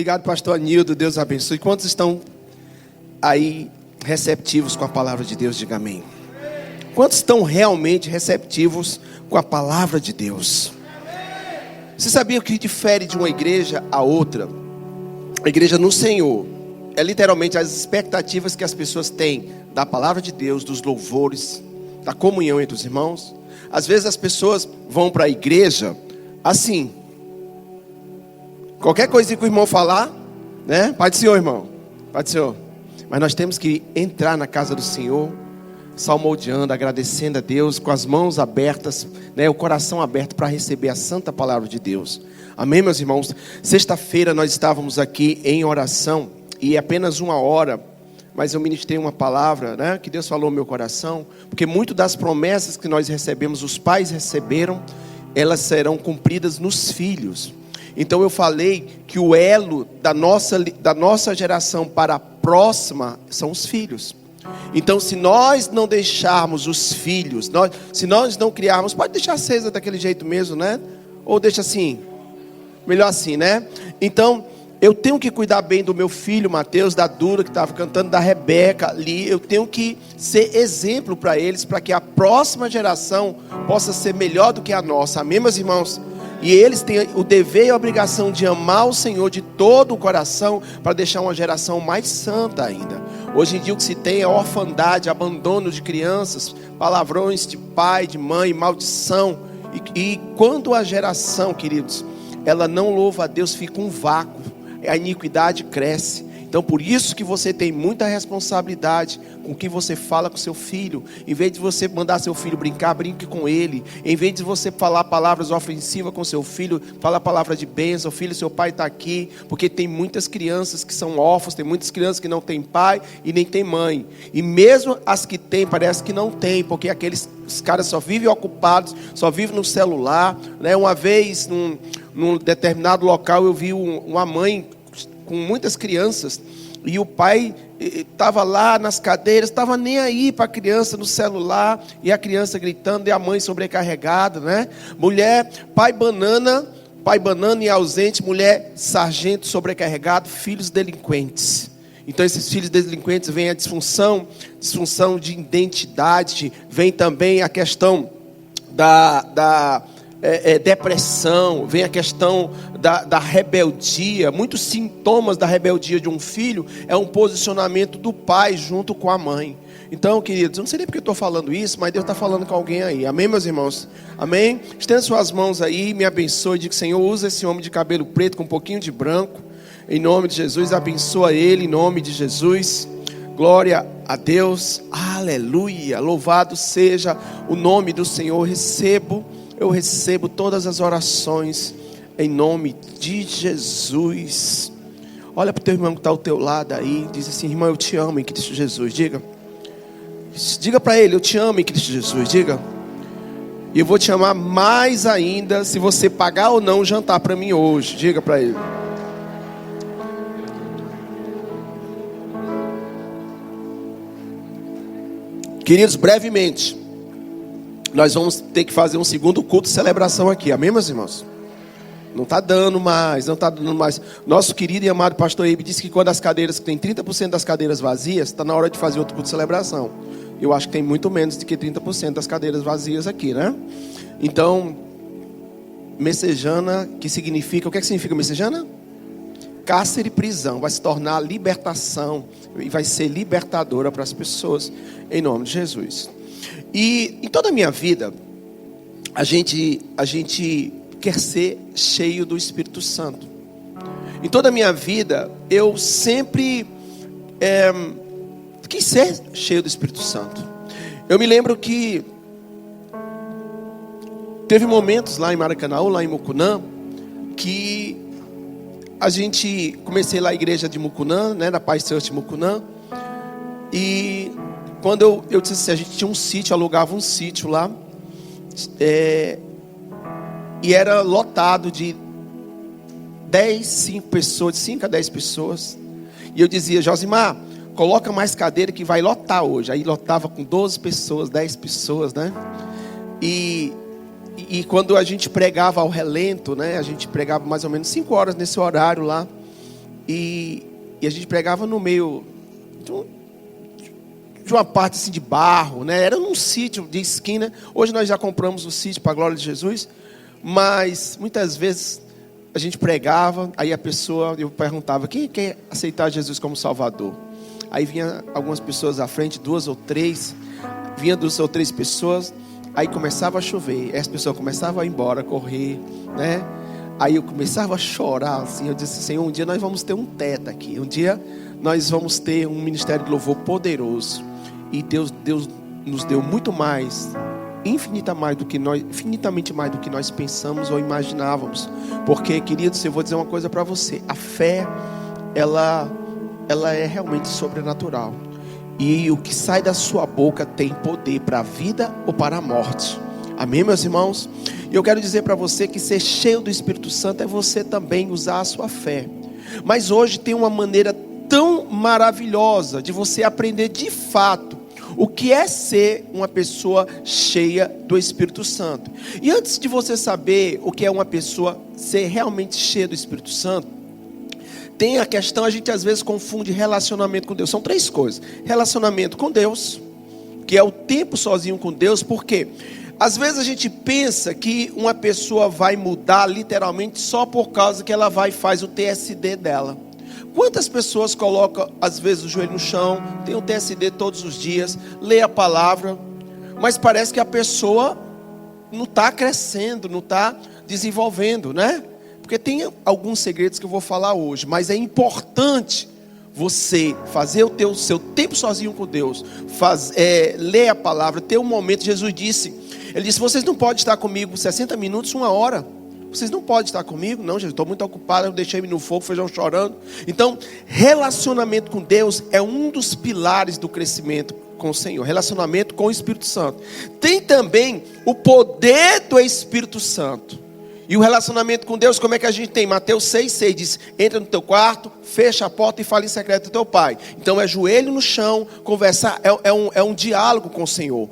Obrigado, pastor Anildo, Deus abençoe. Quantos estão aí receptivos com a palavra de Deus? Diga amém. Quantos estão realmente receptivos com a palavra de Deus? Você sabia o que difere de uma igreja a outra? A igreja no Senhor é literalmente as expectativas que as pessoas têm da palavra de Deus, dos louvores, da comunhão entre os irmãos. Às vezes as pessoas vão para a igreja assim, qualquer coisa que o irmão falar, né? Pai do Senhor, irmão, Pai do Senhor. Mas nós temos que entrar na casa do Senhor, salmodiando, agradecendo a Deus, com as mãos abertas, né? O coração aberto para receber a santa palavra de Deus. Amém, meus irmãos? Sexta-feira nós estávamos aqui em oração, e apenas 1 hora, mas eu ministrei uma palavra, né? Que Deus falou no meu coração, porque muito das promessas que nós recebemos, os pais receberam, elas serão cumpridas nos filhos. Então eu falei que o elo da nossa geração para a próxima são os filhos. Então se nós não deixarmos os filhos, se nós não criarmos, pode deixar acesa daquele jeito mesmo, né? Ou deixa assim, melhor assim, né? Então eu tenho que cuidar bem do meu filho Mateus, da Dura que estava cantando, da Rebeca ali. Eu tenho que ser exemplo para eles, para que a próxima geração possa ser melhor do que a nossa. Amém, meus irmãos? E eles têm o dever e a obrigação de amar o Senhor de todo o coração, para deixar uma geração mais santa ainda. Hoje em dia o que se tem é orfandade, abandono de crianças, palavrões de pai, de mãe, maldição. E quando a geração, queridos, ela não louva a Deus, fica um vácuo, a iniquidade cresce. Então por isso que você tem muita responsabilidade com o que você fala com seu filho. Em vez de você mandar seu filho brincar, brinque com ele. Em vez de você falar palavras ofensivas com seu filho, fala palavra de bênção. Filho, seu pai está aqui. Porque tem muitas crianças que são órfãos, tem muitas crianças que não têm pai e nem têm mãe. E mesmo as que têm, parece que não têm, porque os caras só vivem ocupados, só vivem no celular, né? Uma vez, num determinado local, eu vi uma mãe com muitas crianças, e o pai estava lá nas cadeiras, estava nem aí para a criança no celular, e a criança gritando, e a mãe sobrecarregada, né? Pai banana e ausente, mulher sargento sobrecarregado, filhos delinquentes. Então esses filhos delinquentes, vem a disfunção de identidade, vem também a questão da depressão, vem a questão da rebeldia. Muitos sintomas da rebeldia de um filho é um posicionamento do pai junto com a mãe. Então, queridos, eu não sei nem porque eu estou falando isso, mas Deus está falando com alguém aí. Amém, meus irmãos? Amém? Estenda suas mãos aí, me abençoe. Diga: Senhor, usa esse homem de cabelo preto com um pouquinho de branco, em nome de Jesus. Abençoa ele, em nome de Jesus. Glória a Deus, aleluia. Louvado seja o nome do Senhor. Eu recebo todas as orações em nome de Jesus. Olha para o teu irmão que está ao teu lado aí, diz assim: irmão, eu te amo em Cristo Jesus. Diga para ele: eu te amo em Cristo Jesus. Diga. E eu vou te amar mais ainda se você pagar ou não o jantar para mim hoje. Diga para ele. Queridos, brevemente nós vamos ter que fazer um segundo culto de celebração aqui. Amém, meus irmãos? Não está dando mais. Nosso querido e amado pastor Eibe disse que quando as cadeiras, tem 30% das cadeiras vazias, está na hora de fazer outro culto de celebração. Eu acho que tem muito menos do que 30% das cadeiras vazias aqui, né? Então, messejana, que significa, o que significa messejana? Cárcere e prisão, vai se tornar libertação, e vai ser libertadora para as pessoas, em nome de Jesus. E em toda a minha vida, a gente quer ser cheio do Espírito Santo. Em toda a minha vida, eu sempre quis ser cheio do Espírito Santo. Eu me lembro que teve momentos lá em Maracanã, lá em Mucunã, que comecei lá a igreja de Mucunã, né, da Paz Church de Mucunã. E quando eu disse assim, a gente tinha um sítio, alugava um sítio lá, e era lotado de 5 pessoas, de 5 a 10 pessoas. E eu dizia: Josimar, coloca mais cadeira que vai lotar hoje. Aí lotava com 12 pessoas, 10 pessoas, né? E quando a gente pregava ao relento, né? A gente pregava mais ou menos 5 horas nesse horário lá. E a gente pregava no meio de uma parte assim de barro, né? Era num sítio de esquina. Hoje nós já compramos o sítio para a glória de Jesus. Mas muitas vezes a gente pregava, aí eu perguntava: quem quer aceitar Jesus como Salvador? Aí vinha algumas pessoas à frente, 2 ou 3, vinha 2 ou 3 pessoas, aí começava a chover, aí as pessoas começavam a ir embora, correr, né? Aí eu começava a chorar, assim, eu disse: Senhor, um dia nós vamos ter um teto aqui, um dia nós vamos ter um ministério de louvor poderoso, e Deus nos deu muito mais, infinitamente mais do que nós pensamos ou imaginávamos. Porque, queridos, eu vou dizer uma coisa para você: a fé, ela é realmente sobrenatural, e o que sai da sua boca tem poder para a vida ou para a morte. Amém, meus irmãos? E eu quero dizer para você que ser cheio do Espírito Santo é você também usar a sua fé. Mas hoje tem uma maneira tão maravilhosa de você aprender de fato o que é ser uma pessoa cheia do Espírito Santo. E antes de você saber o que é uma pessoa ser realmente cheia do Espírito Santo, tem a questão, a gente às vezes confunde relacionamento com Deus. São 3 coisas: relacionamento com Deus, que é o tempo sozinho com Deus. Por quê? Às vezes a gente pensa que uma pessoa vai mudar literalmente só por causa que ela vai e faz o TSD dela. Quantas pessoas colocam às vezes o joelho no chão, tem o TSD todos os dias, lê a palavra, mas parece que a pessoa não está crescendo, não está desenvolvendo, né? Porque tem alguns segredos que eu vou falar hoje, mas é importante você fazer o seu tempo sozinho com Deus, ler a palavra, ter um momento. Jesus disse, ele disse: vocês não podem estar comigo 60 minutos, 1 hora. Vocês não podem estar comigo? Não, Jesus, estou muito ocupado, eu deixei-me no fogo, feijão chorando. Então, relacionamento com Deus é um dos pilares do crescimento com o Senhor. Relacionamento com o Espírito Santo. Tem também o poder do Espírito Santo. E o relacionamento com Deus, como é que a gente tem? Mateus 6,6 diz: entra no teu quarto, fecha a porta e fala em secreto do teu pai. Então é joelho no chão, conversar, é um diálogo com o Senhor.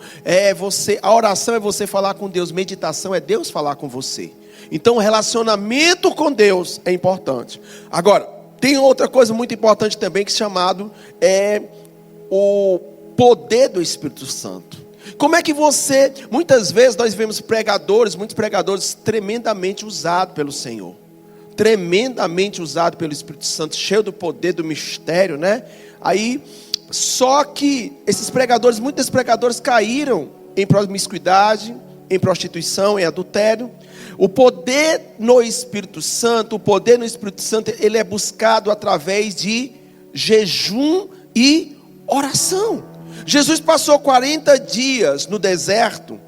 A oração é você falar com Deus, meditação é Deus falar com você. Então o relacionamento com Deus é importante. Agora, tem outra coisa muito importante também, que é chamado o poder do Espírito Santo. Como é que você, muitas vezes nós vemos muitos pregadores tremendamente usados pelo Senhor, tremendamente usados pelo Espírito Santo, cheio do poder, do mistério, né? Aí, só que muitos desses pregadores caíram em promiscuidade, em prostituição, em adultério. O poder no Espírito Santo, ele é buscado através de jejum e oração. Jesus passou 40 dias no deserto,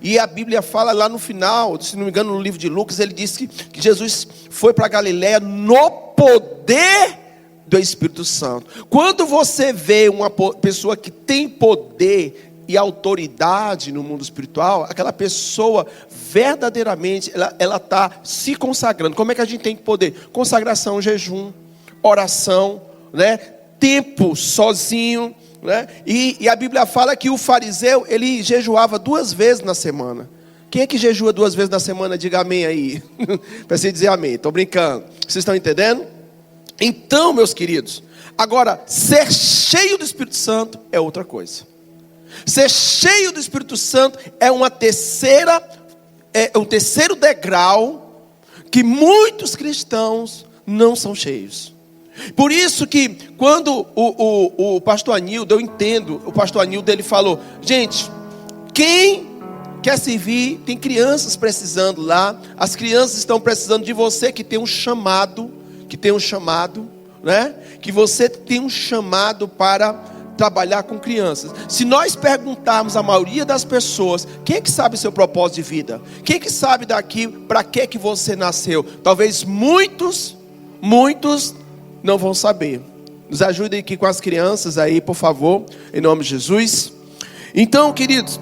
e a Bíblia fala lá no final, se não me engano no livro de Lucas, ele disse que Jesus foi para Galileia no poder do Espírito Santo. Quando você vê uma pessoa que tem poder e autoridade no mundo espiritual, aquela pessoa verdadeiramente, ela está se consagrando. Como é que a gente tem poder? Consagração, jejum, oração, né? Tempo sozinho, né? E a Bíblia fala que o fariseu, ele jejuava 2 vezes na semana. Quem é que jejua 2 vezes na semana? Diga amém aí. Para você dizer amém, estou brincando. Vocês estão entendendo? Então, meus queridos, agora, ser cheio do Espírito Santo é outra coisa. Ser cheio do Espírito Santo é um terceiro degrau que muitos cristãos não são cheios. Por isso que quando o pastor Anildo, eu entendo, o pastor Anildo, ele falou: gente, quem quer servir, tem crianças precisando lá, as crianças estão precisando de você que tem um chamado, né? Que você tem um chamado para trabalhar com crianças. Se nós perguntarmos a maioria das pessoas, quem é que sabe o seu propósito de vida? Quem é que sabe daqui, para que você nasceu? Talvez muitos não vão saber. Nos ajudem aqui com as crianças aí, por favor, em nome de Jesus. Então, queridos,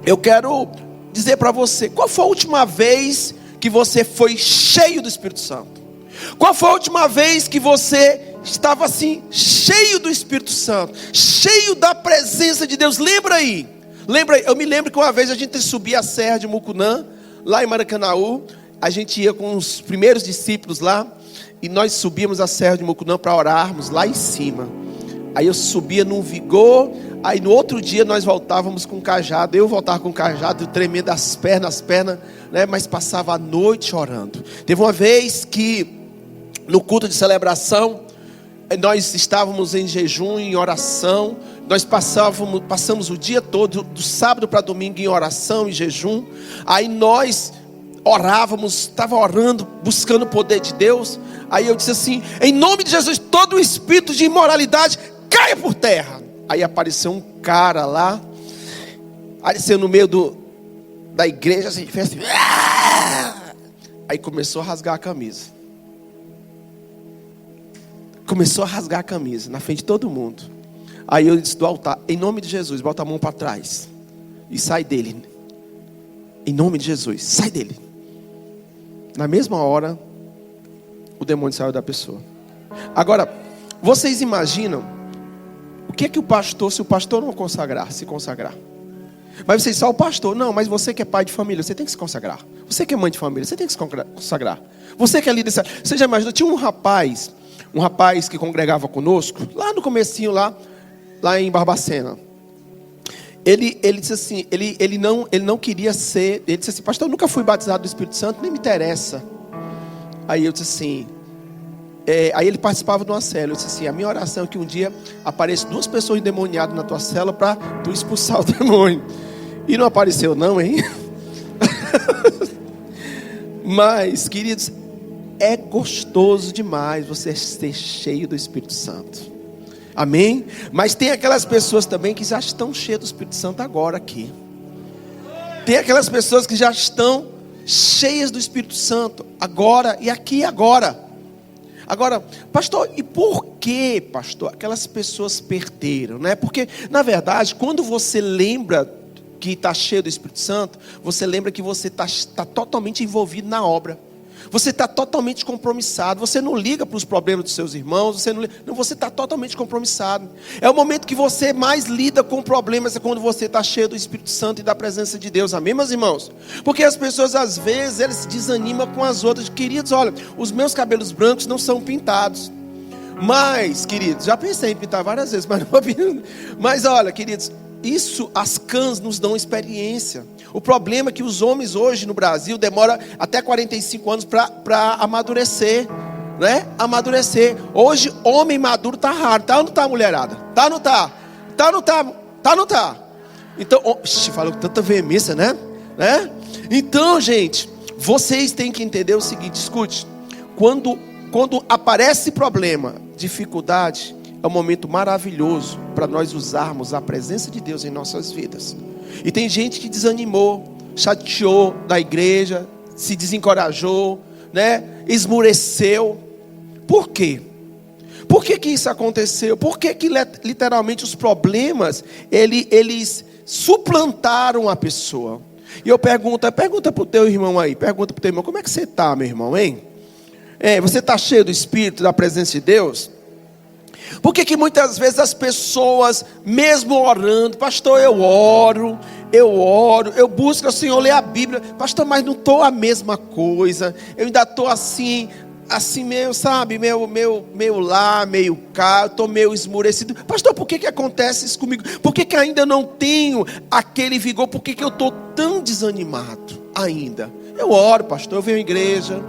eu quero dizer para você, qual foi a última vez que você foi cheio do Espírito Santo? Qual foi a última vez que você estava assim, cheio do Espírito Santo, cheio da presença de Deus? Lembra aí, eu me lembro que uma vez a gente subia a serra de Mucunã, lá em Maracanaú, a gente ia com os primeiros discípulos lá, E nós subíamos a Serra de Mucunã para orarmos lá em cima. Aí eu subia num vigor. Aí no outro dia nós voltávamos com cajado. Eu voltava com cajado, tremendo as pernas, né? Mas passava a noite orando. Teve uma vez que no culto de celebração nós estávamos em jejum, em oração. Nós passamos o dia todo, do sábado para domingo, em oração, em jejum. Aí nós orávamos, estava orando, buscando o poder de Deus. Aí eu disse assim: em nome de Jesus, todo o espírito de imoralidade caia por terra. Aí apareceu um cara lá, apareceu no meio da igreja, assim, fez assim. Aí começou a rasgar a camisa. Começou a rasgar a camisa na frente de todo mundo. Aí eu disse do altar: em nome de Jesus, bota a mão para trás e sai dele. Em nome de Jesus, sai dele. Na mesma hora, o demônio saiu da pessoa. Agora, vocês imaginam o que é que o pastor, se o pastor não se consagrar? Mas vocês, só o pastor? Não, mas você que é pai de família, você tem que se consagrar. Você que é mãe de família, você tem que se consagrar. Você que é líder, você já imaginou? Tinha um rapaz que congregava conosco, lá no comecinho, lá em Barbacena. Ele disse assim, ele não queria ser, ele disse assim: pastor, eu nunca fui batizado do Espírito Santo, nem me interessa. Aí eu disse assim, aí ele participava de uma célula. Eu disse assim: a minha oração é que um dia apareçam 2 pessoas endemoniadas na tua célula para tu expulsar o demônio. E não apareceu não, hein? Mas, queridos, é gostoso demais você ser cheio do Espírito Santo. Amém? Mas tem aquelas pessoas também que já estão cheias do Espírito Santo agora aqui. Tem aquelas pessoas que já estão cheias do Espírito Santo agora e aqui agora. Agora, pastor, e por que, pastor, aquelas pessoas perderam, né? Porque, na verdade, quando você lembra que está cheio do Espírito Santo, você lembra que você está totalmente envolvido na obra. Você está totalmente compromissado. Você não liga para os problemas dos seus irmãos. Você está totalmente compromissado. É o momento que você mais lida com problemas, é quando você está cheio do Espírito Santo e da presença de Deus. Amém, meus irmãos? Porque as pessoas, às vezes, elas se desanimam com as outras. Queridos, olha, os meus cabelos brancos não são pintados. Mas, queridos, já pensei em pintar várias vezes, mas não vou pintar. Mas olha, queridos, isso, as cãs nos dão experiência. O problema é que os homens hoje no Brasil demoram até 45 anos para amadurecer, né? Amadurecer. Hoje, homem maduro está raro. Tá ou não tá, mulherada? Tá ou não tá? Tá ou não tá? Tá ou não tá? Então, falou com tanta veemência, né? Então, gente, vocês têm que entender o seguinte: escute. Quando aparece problema, dificuldade, é um momento maravilhoso para nós usarmos a presença de Deus em nossas vidas. E tem gente que desanimou, chateou da igreja, se desencorajou, né? Esmureceu. Por quê? Por que isso aconteceu? Por que literalmente os problemas, eles suplantaram a pessoa? E eu pergunta para o teu irmão aí, pergunta para o teu irmão: como é que você está, meu irmão, hein? Você está cheio do Espírito, da presença de Deus? Por que muitas vezes as pessoas, mesmo orando, pastor, eu oro, eu busco ao Senhor ler a Bíblia, pastor, mas não estou a mesma coisa, eu ainda estou assim meio, sabe, meio lá, meio cá, estou meio esmurecido. Pastor, por que acontece isso comigo? Por que ainda não tenho aquele vigor? Por que eu estou tão desanimado ainda? Eu oro, pastor, eu venho à igreja,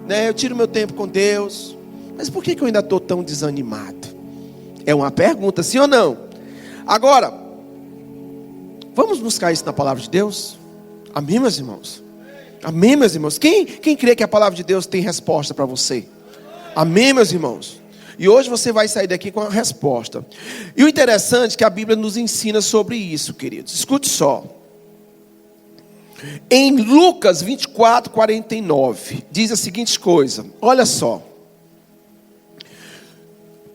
né, eu tiro meu tempo com Deus, mas por que eu ainda estou tão desanimado? É uma pergunta, sim ou não? Agora, vamos buscar isso na palavra de Deus? Amém, meus irmãos? Amém, meus irmãos? Quem crê que a palavra de Deus tem resposta para você? Amém, meus irmãos? E hoje você vai sair daqui com a resposta. E o interessante é que a Bíblia nos ensina sobre isso, queridos. Escute só. Em Lucas 24, 49, diz a seguinte coisa. Olha só.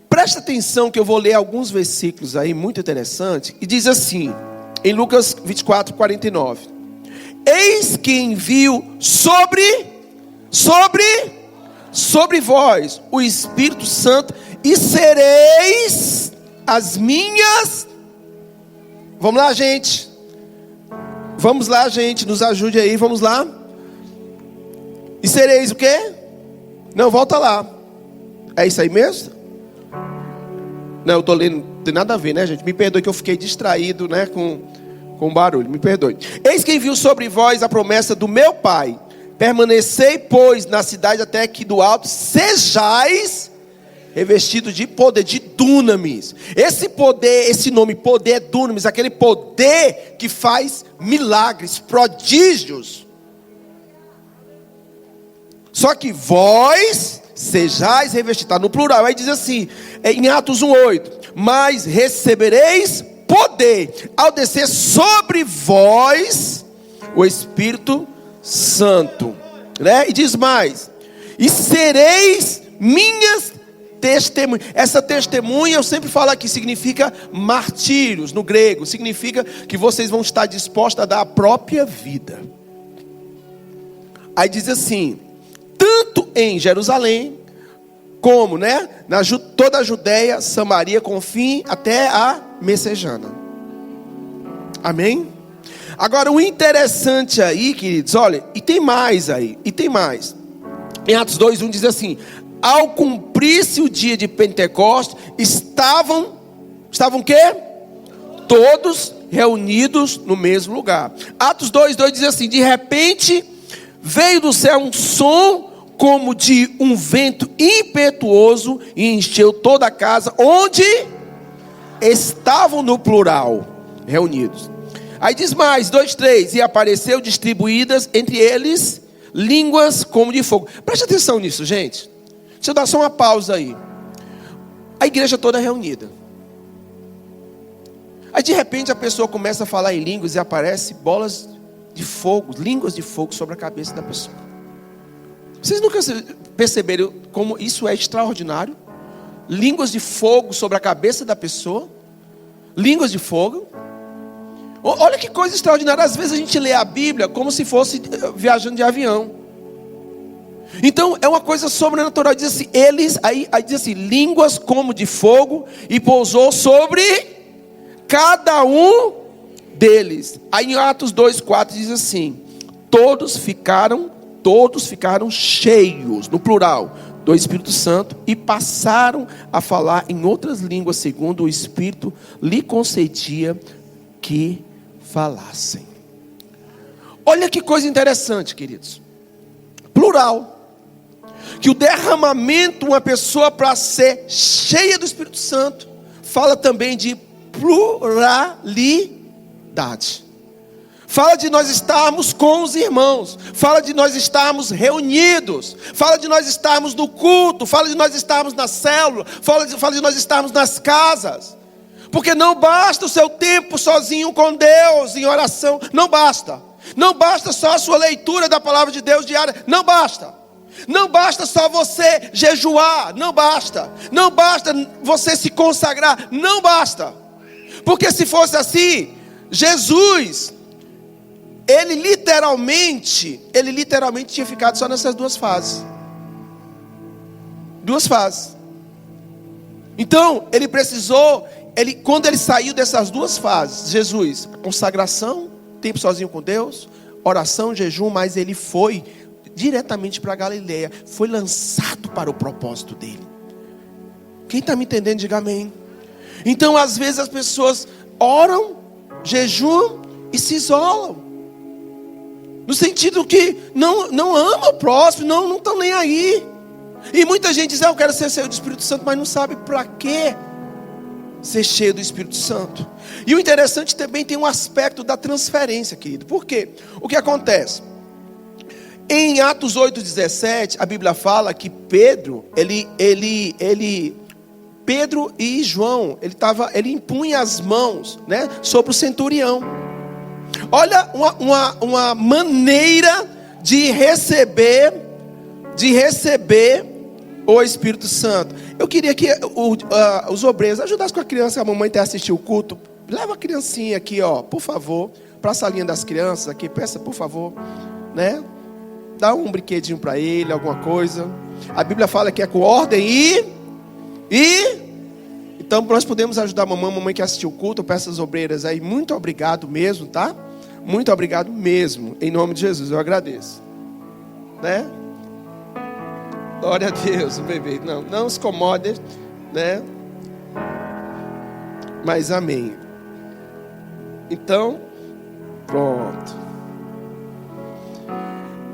Presta atenção que eu vou ler alguns versículos aí muito interessantes. E diz assim, em Lucas 24, 49. Eis que envio sobre vós o Espírito Santo, e sereis as minhas... Vamos lá, gente. Vamos lá, gente. Nos ajude aí, vamos lá. E sereis o quê? Não, volta lá. É isso aí mesmo? Não, eu estou lendo, não tem nada a ver, né, gente? Me perdoe que eu fiquei distraído, né, com barulho, me perdoe. Eis que enviou sobre vós a promessa do meu Pai. Permanecei, pois, na cidade até que do alto sejais revestidos de poder, de dunamis. Esse poder, esse nome poder é dunamis, aquele poder que faz milagres, prodígios. Só que vós sejais revestidos, está no plural, aí diz assim, em Atos 1:8, mas recebereis poder, ao descer sobre vós o Espírito Santo, né? E diz mais, e sereis minhas testemunhas. Essa testemunha, eu sempre falo aqui, significa martírios, no grego, significa que vocês vão estar dispostos a dar a própria vida. Aí diz assim, tanto em Jerusalém, como, né, toda a Judéia, Samaria, com fim até a Messejana. Amém? Agora, o interessante aí, queridos, olha, e tem mais aí, e tem mais. Em Atos 2:1 diz assim, ao cumprir-se o dia de Pentecostes, estavam o quê? Todos reunidos no mesmo lugar. Atos 2:2 diz assim, de repente veio do céu um som como de um vento impetuoso e encheu toda a casa onde estavam, no plural, reunidos. Aí diz mais, 2:3, e apareceu distribuídas entre eles línguas como de fogo. Preste atenção nisso, gente. Deixa eu dar só uma pausa aí. A igreja toda reunida. Aí de repente a pessoa começa a falar em línguas e aparece bolas de fogo, línguas de fogo sobre a cabeça da pessoa. Vocês nunca perceberam como isso é extraordinário? Línguas de fogo sobre a cabeça da pessoa. Línguas de fogo. Olha que coisa extraordinária. Às vezes a gente lê a Bíblia como se fosse viajando de avião. Então é uma coisa sobrenatural. Diz assim, aí diz assim, línguas como de fogo, e pousou sobre cada um deles. Aí em Atos 2:4 diz assim, todos ficaram cheios, no plural, do Espírito Santo, e passaram a falar em outras línguas, segundo o Espírito lhe concedia que falassem. Olha que coisa interessante, queridos. Plural. Que o derramamento, uma pessoa para ser cheia do Espírito Santo, fala também de pluralidade. Fala de nós estarmos com os irmãos. Fala de nós estarmos reunidos. Fala de nós estarmos no culto. Fala de nós estarmos na célula. Fala de nós estarmos nas casas. Porque não basta o seu tempo sozinho com Deus, em oração. Não basta. Não basta só a sua leitura da palavra de Deus diária. Não basta. Não basta só você jejuar. Não basta. Não basta você se consagrar. Não basta. Porque se fosse assim, Jesus, ele literalmente tinha ficado só nessas duas fases. Duas fases. Então, ele precisou, quando ele saiu dessas duas fases, Jesus, consagração, tempo sozinho com Deus, oração, jejum, mas ele foi diretamente para a Galileia, foi lançado para o propósito dele. Quem está me entendendo, diga amém. Então, às vezes as pessoas oram, jejuam e se isolam. No sentido que não ama o próximo, não estão nem aí. E muita gente diz, eu quero ser cheio do Espírito Santo, mas não sabe para que ser cheio do Espírito Santo. E o interessante também tem um aspecto da transferência, querido. Por quê? O que acontece? Em Atos 8:17, a Bíblia fala que Pedro, Pedro e João, ele impunha as mãos, né, sobre o centurião. Olha uma maneira de receber o Espírito Santo. Eu queria que os obreiros ajudassem com a criança, a mamãe está assistindo o culto. Leva a criancinha aqui, por favor, para a salinha das crianças aqui, peça, por favor, né? Dá um brinquedinho para ele, alguma coisa. A Bíblia fala que é com ordem então nós podemos ajudar a mamãe que assistiu o culto. Eu peço às obreiras aí, muito obrigado mesmo, tá? Muito obrigado mesmo, em nome de Jesus, eu agradeço, né? Glória a Deus, o bebê. Não se incomode, né? Mas amém. Então, pronto.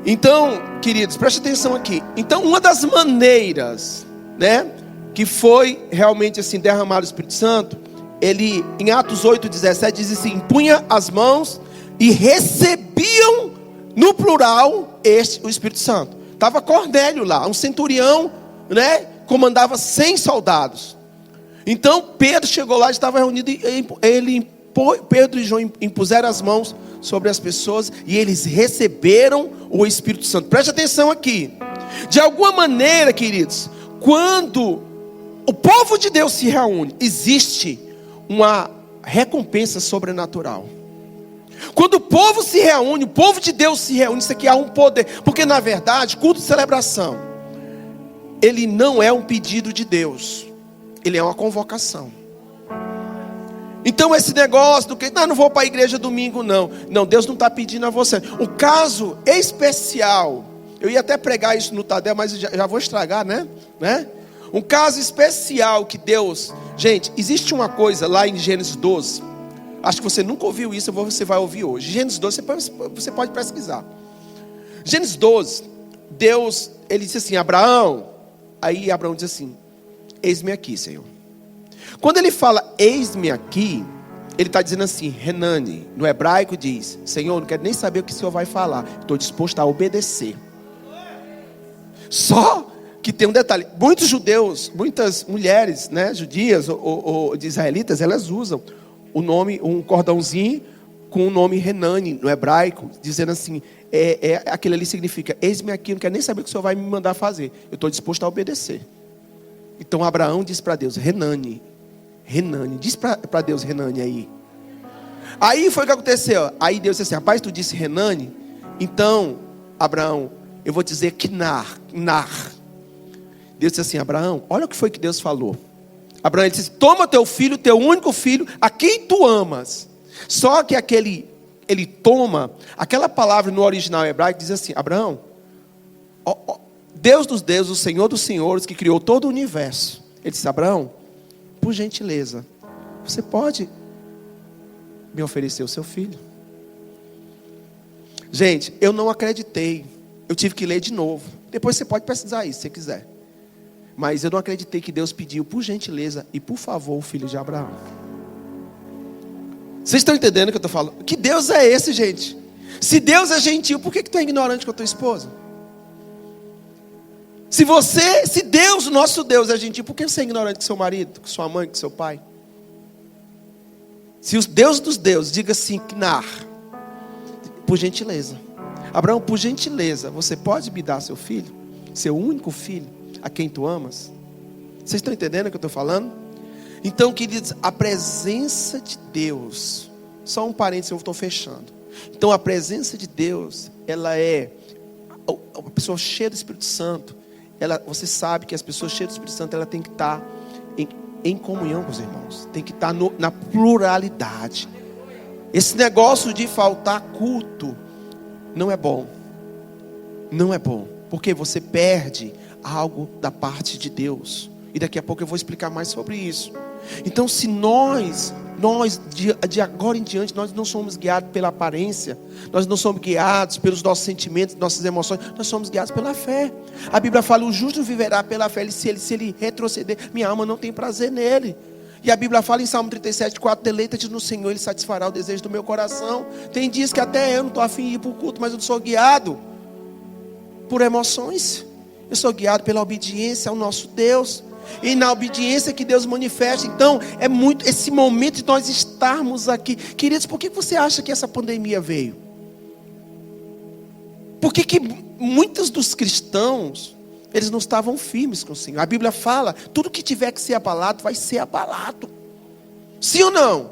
Então, queridos, preste atenção aqui. Então, uma das maneiras, né, que foi realmente assim derramado o Espírito Santo, ele em Atos 8:17 diz assim: impunha as mãos e recebiam no plural o Espírito Santo. Estava Cornélio lá, um centurião, né, comandava 100 soldados. Então Pedro chegou lá, estava reunido, Pedro e João impuseram as mãos sobre as pessoas e eles receberam o Espírito Santo. Preste atenção aqui. De alguma maneira, queridos, quando o povo de Deus se reúne, existe uma recompensa sobrenatural. Quando o povo se reúne, o povo de Deus se reúne, isso aqui há um poder. Porque na verdade, culto de celebração, ele não é um pedido de Deus, ele é uma convocação. Então esse negócio do que, não vou para a igreja domingo não. Não, Deus não está pedindo a você. O caso especial, eu ia até pregar isso no Tadel, mas já vou estragar, né? Um caso especial que Deus... Gente, existe uma coisa lá em Gênesis 12. Acho que você nunca ouviu isso, você vai ouvir hoje. Gênesis 12, você pode pesquisar. Gênesis 12, Deus, ele disse assim, Abraão. Aí Abraão diz assim, eis-me aqui, Senhor. Quando ele fala, eis-me aqui, ele está dizendo assim, Renani. No hebraico diz, Senhor, não quero nem saber o que o Senhor vai falar. Estou disposto a obedecer. Só que tem um detalhe. Muitos judeus, muitas mulheres, né, judias ou de israelitas, elas usam o nome, um cordãozinho com o nome Renani, no hebraico, dizendo assim, aquele ali significa, eis-me aqui, não quero nem saber o que o Senhor vai me mandar fazer. Eu estou disposto a obedecer. Então Abraão disse para Deus, Renani, diz para Deus Renani aí. Aí foi o que aconteceu. Aí Deus disse assim, rapaz, tu disse Renani, então Abraão, eu vou dizer Nar. Deus disse assim, Abraão, olha o que foi que Deus falou. Abraão, ele disse, toma teu filho, teu único filho, a quem tu amas. Só que ele toma, aquela palavra no original hebraico diz assim, Abraão, Deus dos deuses, o Senhor dos senhores, que criou todo o universo. Ele disse, Abraão, por gentileza, você pode me oferecer o seu filho? Gente, eu não acreditei. Eu tive que ler de novo. Depois você pode pesquisar isso, se você quiser. Mas eu não acreditei que Deus pediu, por gentileza e por favor, o filho de Abraão. Vocês estão entendendo o que eu estou falando? Que Deus é esse, gente? Se Deus é gentil, por que tu é ignorante com a tua esposa? Se Deus, o nosso Deus é gentil, por que você é ignorante com seu marido, com sua mãe, com seu pai? Se o Deus dos deuses diga assim, Nar, por gentileza. Abraão, por gentileza, você pode me dar seu filho? Seu único filho, a quem tu amas? Vocês estão entendendo o que eu estou falando? Então, queridos, a presença de Deus, só um parênteses, eu estou fechando. Então, a presença de Deus, ela é uma pessoa cheia do Espírito Santo. Você sabe que as pessoas cheias do Espírito Santo, ela tem que estar em comunhão com os irmãos. Tem que estar na pluralidade. Esse negócio de faltar culto não é bom. Não é bom. Porque você perde algo da parte de Deus. E daqui a pouco eu vou explicar mais sobre isso. Então, se nós de agora em diante, nós não somos guiados pela aparência, nós não somos guiados pelos nossos sentimentos, nossas emoções, nós somos guiados pela fé. A Bíblia fala, o justo viverá pela fé, se ele retroceder, minha alma não tem prazer nele. E a Bíblia fala em Salmo 37:4, deleita-te no Senhor, Ele satisfará o desejo do meu coração. Tem dias que até eu não estou afim de ir para o culto, mas eu sou guiado por emoções. Eu sou guiado pela obediência ao nosso Deus. E na obediência que Deus manifesta. Então é muito esse momento de nós estarmos aqui. Queridos, por que você acha que essa pandemia veio? Por que muitos dos cristãos, eles não estavam firmes com o Senhor? A Bíblia fala, tudo que tiver que ser abalado, vai ser abalado. Sim ou não?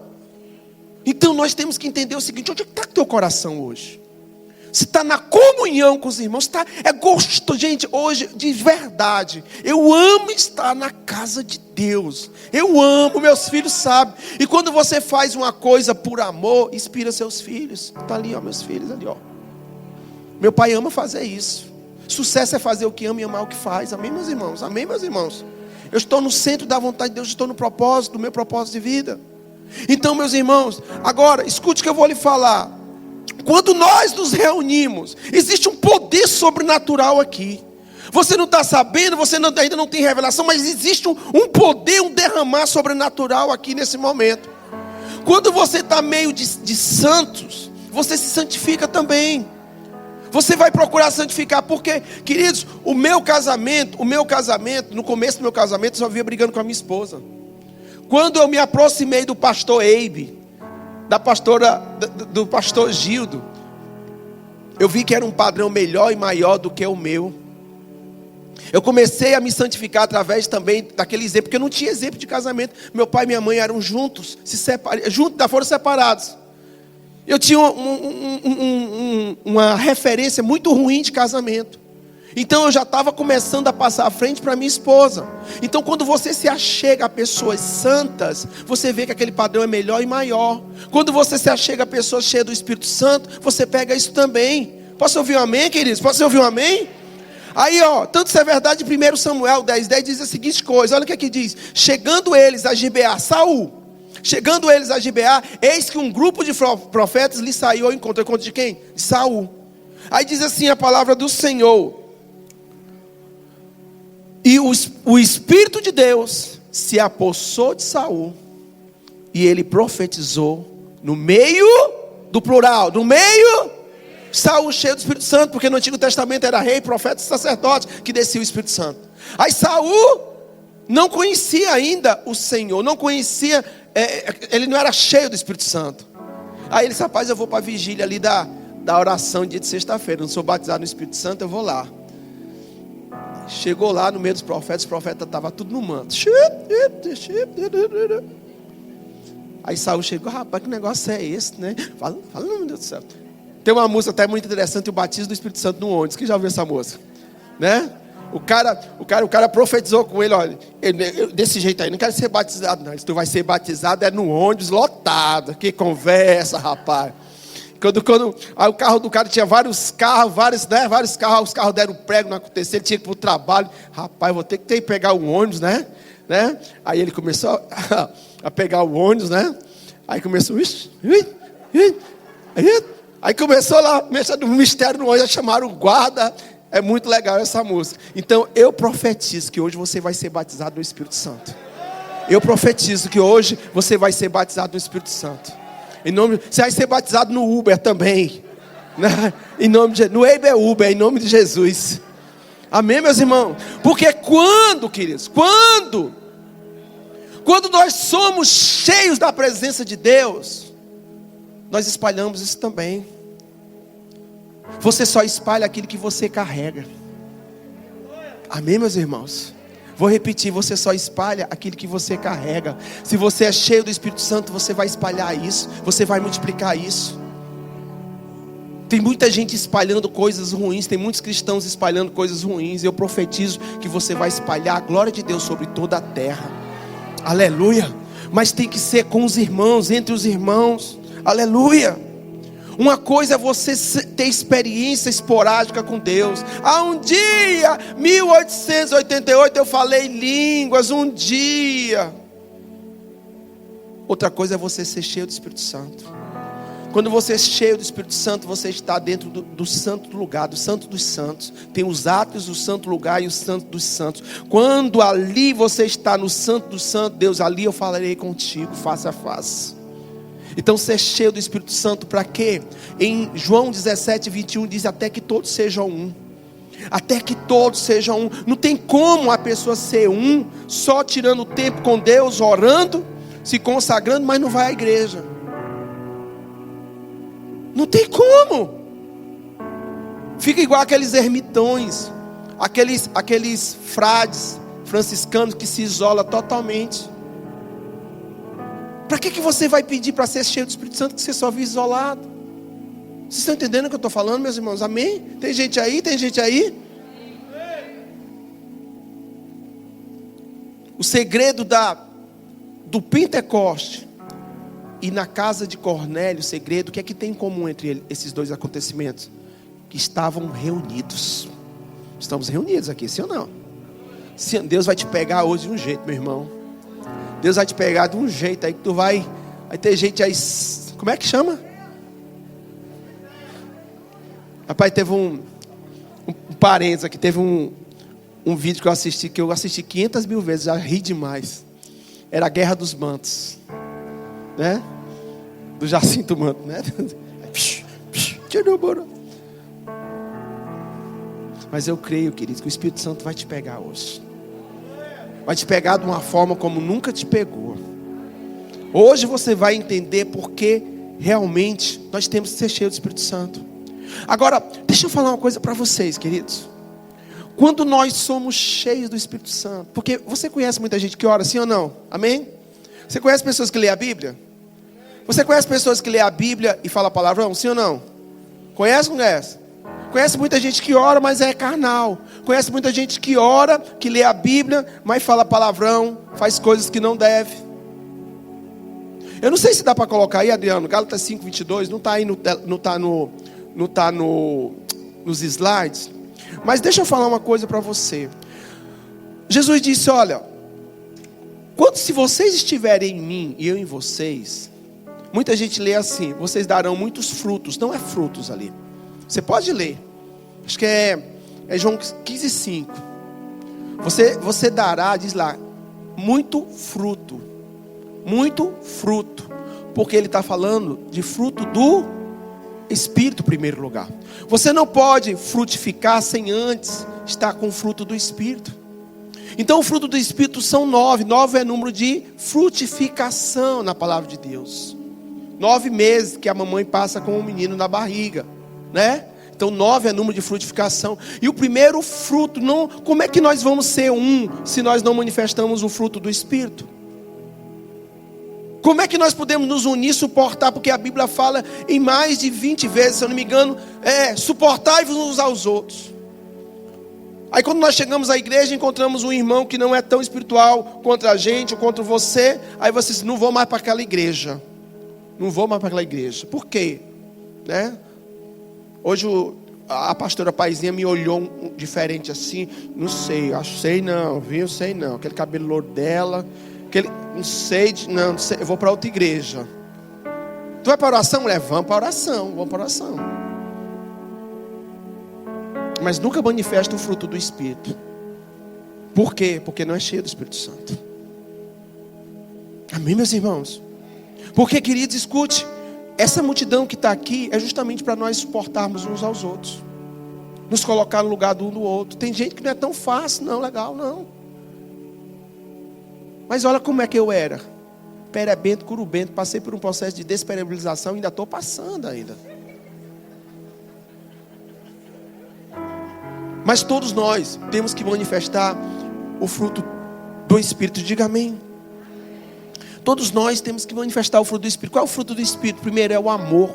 Então nós temos que entender o seguinte, onde está o teu coração hoje? Se está na comunhão com os irmãos, é gosto, gente, hoje, de verdade, eu amo estar na casa de Deus, eu amo, meus filhos sabem, e quando você faz uma coisa por amor, inspira seus filhos, está ali, ó, meus filhos ali, ó, meu pai ama fazer isso, Sucesso é fazer o que ama e amar o que faz. Amém, meus irmãos? Amém, meus irmãos? Eu estou no centro da vontade de Deus, eu estou no propósito, do meu propósito de vida. Então, meus irmãos, agora, escute o que eu vou lhe falar. Quando nós nos reunimos, existe um poder sobrenatural aqui. Você não está sabendo, ainda não tem revelação, mas existe um poder, um derramar sobrenatural aqui nesse momento. Quando você está meio de santos, você se santifica também. Você vai procurar santificar, porque, queridos, o meu casamento, no começo do meu casamento, eu só via brigando com a minha esposa. Quando eu me aproximei do pastor Eibe, do pastor Gildo, eu vi que era um padrão melhor e maior do que o meu. Eu comecei a me santificar através também daquele exemplo, porque eu não tinha exemplo de casamento. Meu pai e minha mãe eram juntos, foram separados. Eu tinha uma referência muito ruim de casamento. Então eu já estava começando a passar à frente para minha esposa. Então quando você se achega a pessoas santas, você vê que aquele padrão é melhor e maior. Quando você se achega a pessoas cheias do Espírito Santo, você pega isso também. Posso ouvir um amém, queridos? Posso ouvir um amém? Aí, tanto isso é verdade, 1 Samuel 10:10 diz a seguinte coisa. Olha o que aqui diz. Chegando eles a Gibeá, eis que um grupo de profetas lhe saiu ao encontro. Ao encontro de quem? De Saul. Aí diz assim a palavra do Senhor. E o Espírito de Deus se apossou de Saul, e ele profetizou no meio do plural, Saul cheio do Espírito Santo, porque no Antigo Testamento era rei, profeta e sacerdote que descia o Espírito Santo. Aí Saul não conhecia ainda o Senhor, ele não era cheio do Espírito Santo. Aí ele disse: rapaz, eu vou para a vigília ali da oração dia de sexta-feira, não sou batizado no Espírito Santo, eu vou lá. Chegou lá no meio dos profetas, os profetas estavam tudo no manto. Aí Saul chegou: rapaz, que negócio é esse, né? Fala, meu Deus do céu. Tem uma música até muito interessante, o batismo do Espírito Santo no ônibus. Quem já ouviu essa música? Né? O cara profetizou com ele: olha, desse jeito aí, não quero ser batizado não. Se tu vai ser batizado é no ônibus lotado. Que conversa, rapaz. Aí o carro do cara tinha vários carros, os carros deram prego, não aconteceu, ele tinha que ir para o trabalho. Rapaz, vou ter que pegar o ônibus, né? Aí ele começou a pegar o ônibus, né? Aí começou, aí começou lá, no mistério no ônibus, chamaram o guarda. É muito legal essa música. Então eu profetizo que hoje você vai ser batizado no Espírito Santo. Eu profetizo que hoje você vai ser batizado no Espírito Santo. Você vai ser batizado no Uber também, né? No Uber é Uber, em nome de Jesus. Amém, meus irmãos? Porque queridos, quando nós somos cheios da presença de Deus, nós espalhamos isso também. Você só espalha aquilo que você carrega. Amém, meus irmãos? Vou repetir, você só espalha aquilo que você carrega. Se você é cheio do Espírito Santo, você vai espalhar isso, você vai multiplicar isso. Tem muita gente espalhando coisas ruins, tem muitos cristãos espalhando coisas ruins. Eu profetizo que você vai espalhar a glória de Deus sobre toda a terra. Aleluia. Mas tem que ser com os irmãos, entre os irmãos. Aleluia. Uma coisa é você ter experiência esporádica com Deus. Um dia, 1888, eu falei línguas, um dia. Outra coisa é você ser cheio do Espírito Santo. Quando você é cheio do Espírito Santo, você está dentro do santo lugar, do santo dos santos. Tem os átrios do santo lugar e o santo dos santos. Quando ali você está no santo dos santos, Deus, ali eu falarei contigo, face a face. Então ser cheio do Espírito Santo para quê? Em João 17:21 diz: até que todos sejam um. Até que todos sejam um. Não tem como a pessoa ser um só tirando tempo com Deus, orando, se consagrando, mas não vai à igreja. Não tem como. Fica igual aqueles ermitões, aqueles frades franciscanos que se isolam totalmente. Para que você vai pedir para ser cheio do Espírito Santo que você só vive isolado? Vocês estão entendendo o que eu estou falando, meus irmãos? Amém? Tem gente aí? Tem gente aí? O segredo do Pentecoste e na casa de Cornélio, o segredo, o que é que tem em comum entre esses dois acontecimentos? Que estavam reunidos. Estamos reunidos aqui, sim ou não? Deus vai te pegar hoje de um jeito, meu irmão. Deus vai te pegar de um jeito aí que tu vai ter gente aí. Como é que chama? Rapaz, teve um parênteses aqui. Teve um vídeo que eu assisti 500 mil vezes. Já ri demais. Era a Guerra dos Mantos, né? Do Jacinto Manto, né? Mas eu creio, querido, que o Espírito Santo vai te pegar hoje. Vai te pegar de uma forma como nunca te pegou. Hoje você vai entender porque realmente nós temos que ser cheios do Espírito Santo. Agora, deixa eu falar uma coisa para vocês, queridos. Quando nós somos cheios do Espírito Santo, porque você conhece muita gente que ora, sim ou não? Amém? Você conhece pessoas que lê a Bíblia? Você conhece pessoas que lê a Bíblia e fala palavrão, sim ou não? Conhece ou não conhece? Conhece muita gente que ora, mas é carnal. Conhece muita gente que ora, que lê a Bíblia, mas fala palavrão, faz coisas que não deve. Eu não sei se dá para colocar aí, Adriano, Gálatas 5:22, não está aí, não tá nos slides. Mas deixa eu falar uma coisa para você. Jesus disse, olha, se vocês estiverem em mim e eu em vocês, muita gente lê assim, vocês darão muitos frutos. Não é frutos ali. Você pode ler. Acho que é João 15:5. Você dará, diz lá, muito fruto. Muito fruto. Porque ele está falando de fruto do Espírito em primeiro lugar. Você não pode frutificar sem antes estar com o fruto do Espírito. Então o fruto do Espírito são 9. 9 é número de frutificação na palavra de Deus. 9 meses que a mamãe passa com o menino na barriga, né? Então 9 é número de frutificação. E o primeiro fruto, como é que nós vamos ser se nós não manifestamos o fruto do Espírito? Como é que nós podemos nos unir, suportar? Porque a Bíblia fala em mais de 20 vezes, se eu não me engano, suportai-vos uns aos outros. Aí quando nós chegamos à igreja, encontramos um irmão que não é tão espiritual contra a gente ou contra você. Aí você diz, não vou mais para aquela igreja. Não vou mais para aquela igreja. Por quê? Né? Hoje a pastora Paizinha me olhou diferente assim. Não sei, sei não, viu? Sei não. Aquele cabelo louro dela. Não sei, eu vou para outra igreja. Tu vai para oração? Mulher, vamos para oração. Mas nunca manifesta o fruto do Espírito. Por quê? Porque não é cheio do Espírito Santo. Amém, meus irmãos? Porque, queridos, escute. Essa multidão que está aqui é justamente para nós suportarmos uns aos outros. Nos colocar no lugar do um do outro. Tem gente que não é tão fácil, não, legal, não. Mas olha como é que eu era. Perebento, curubento, passei por um processo de desperabilização e ainda estou passando ainda. Mas todos nós temos que manifestar o fruto do Espírito. Diga amém. Todos nós temos que manifestar o fruto do Espírito. Qual é o fruto do Espírito? Primeiro é o amor.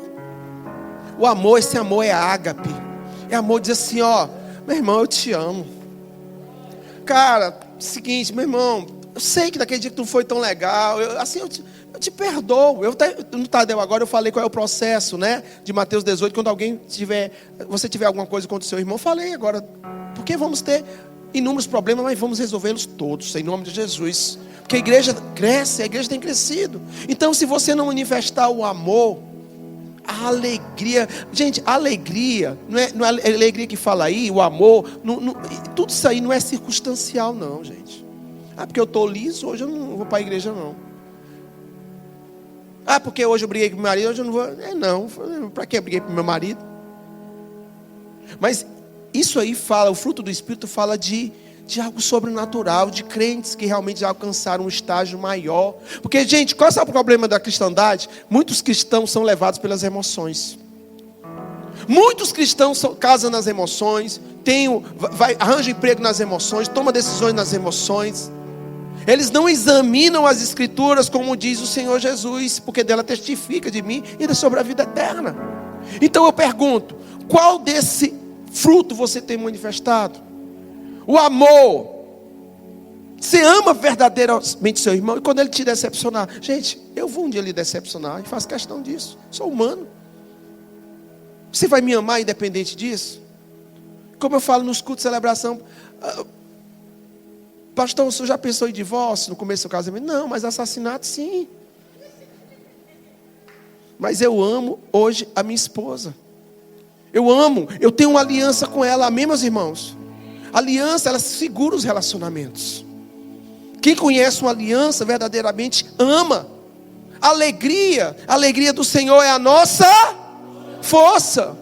O amor, esse amor é ágape. É amor, diz assim, ó, meu irmão, eu te amo. Cara, seguinte, meu irmão, eu sei que daquele dia que tu não foi tão legal. Eu te perdoo. No Tadeu agora eu falei qual é o processo, né? De Mateus 18, quando você tiver alguma coisa contra o seu irmão, eu falei agora. Porque vamos ter inúmeros problemas, mas vamos resolvê-los todos, em nome de Jesus. Porque a igreja cresce, a igreja tem crescido. Então se você não manifestar o amor, a alegria, gente, a alegria, não é a alegria que fala aí, o amor, tudo isso aí não é circunstancial não, gente. Porque eu estou liso, hoje eu não vou para a igreja não. Porque hoje eu briguei com meu marido, hoje eu não vou. Não, para que eu briguei com meu marido? Mas isso aí fala, o fruto do Espírito fala de algo sobrenatural, de crentes que realmente já alcançaram um estágio maior. Porque, gente, qual é o problema da cristandade? Muitos cristãos são levados pelas emoções. Muitos cristãos casam nas emoções, arranjam emprego nas emoções, tomam decisões nas emoções. Eles não examinam as Escrituras como diz o Senhor Jesus, porque dela testifica de mim e sobre a vida eterna. Então eu pergunto, qual desse fruto você tem manifestado? O amor. Você ama verdadeiramente seu irmão, e quando ele te decepcionar, gente, eu vou um dia lhe decepcionar e faço questão disso, sou humano. Você vai me amar independente disso? como eu falo nos cultos de celebração, pastor, o senhor já pensou em divórcio no começo do casamento? Não, mas assassinato sim. Mas eu amo hoje a minha esposa. Eu amo, eu tenho uma aliança com ela, amém, meus irmãos? Aliança, ela segura os relacionamentos. Quem conhece uma aliança verdadeiramente ama. A alegria do Senhor é a nossa força.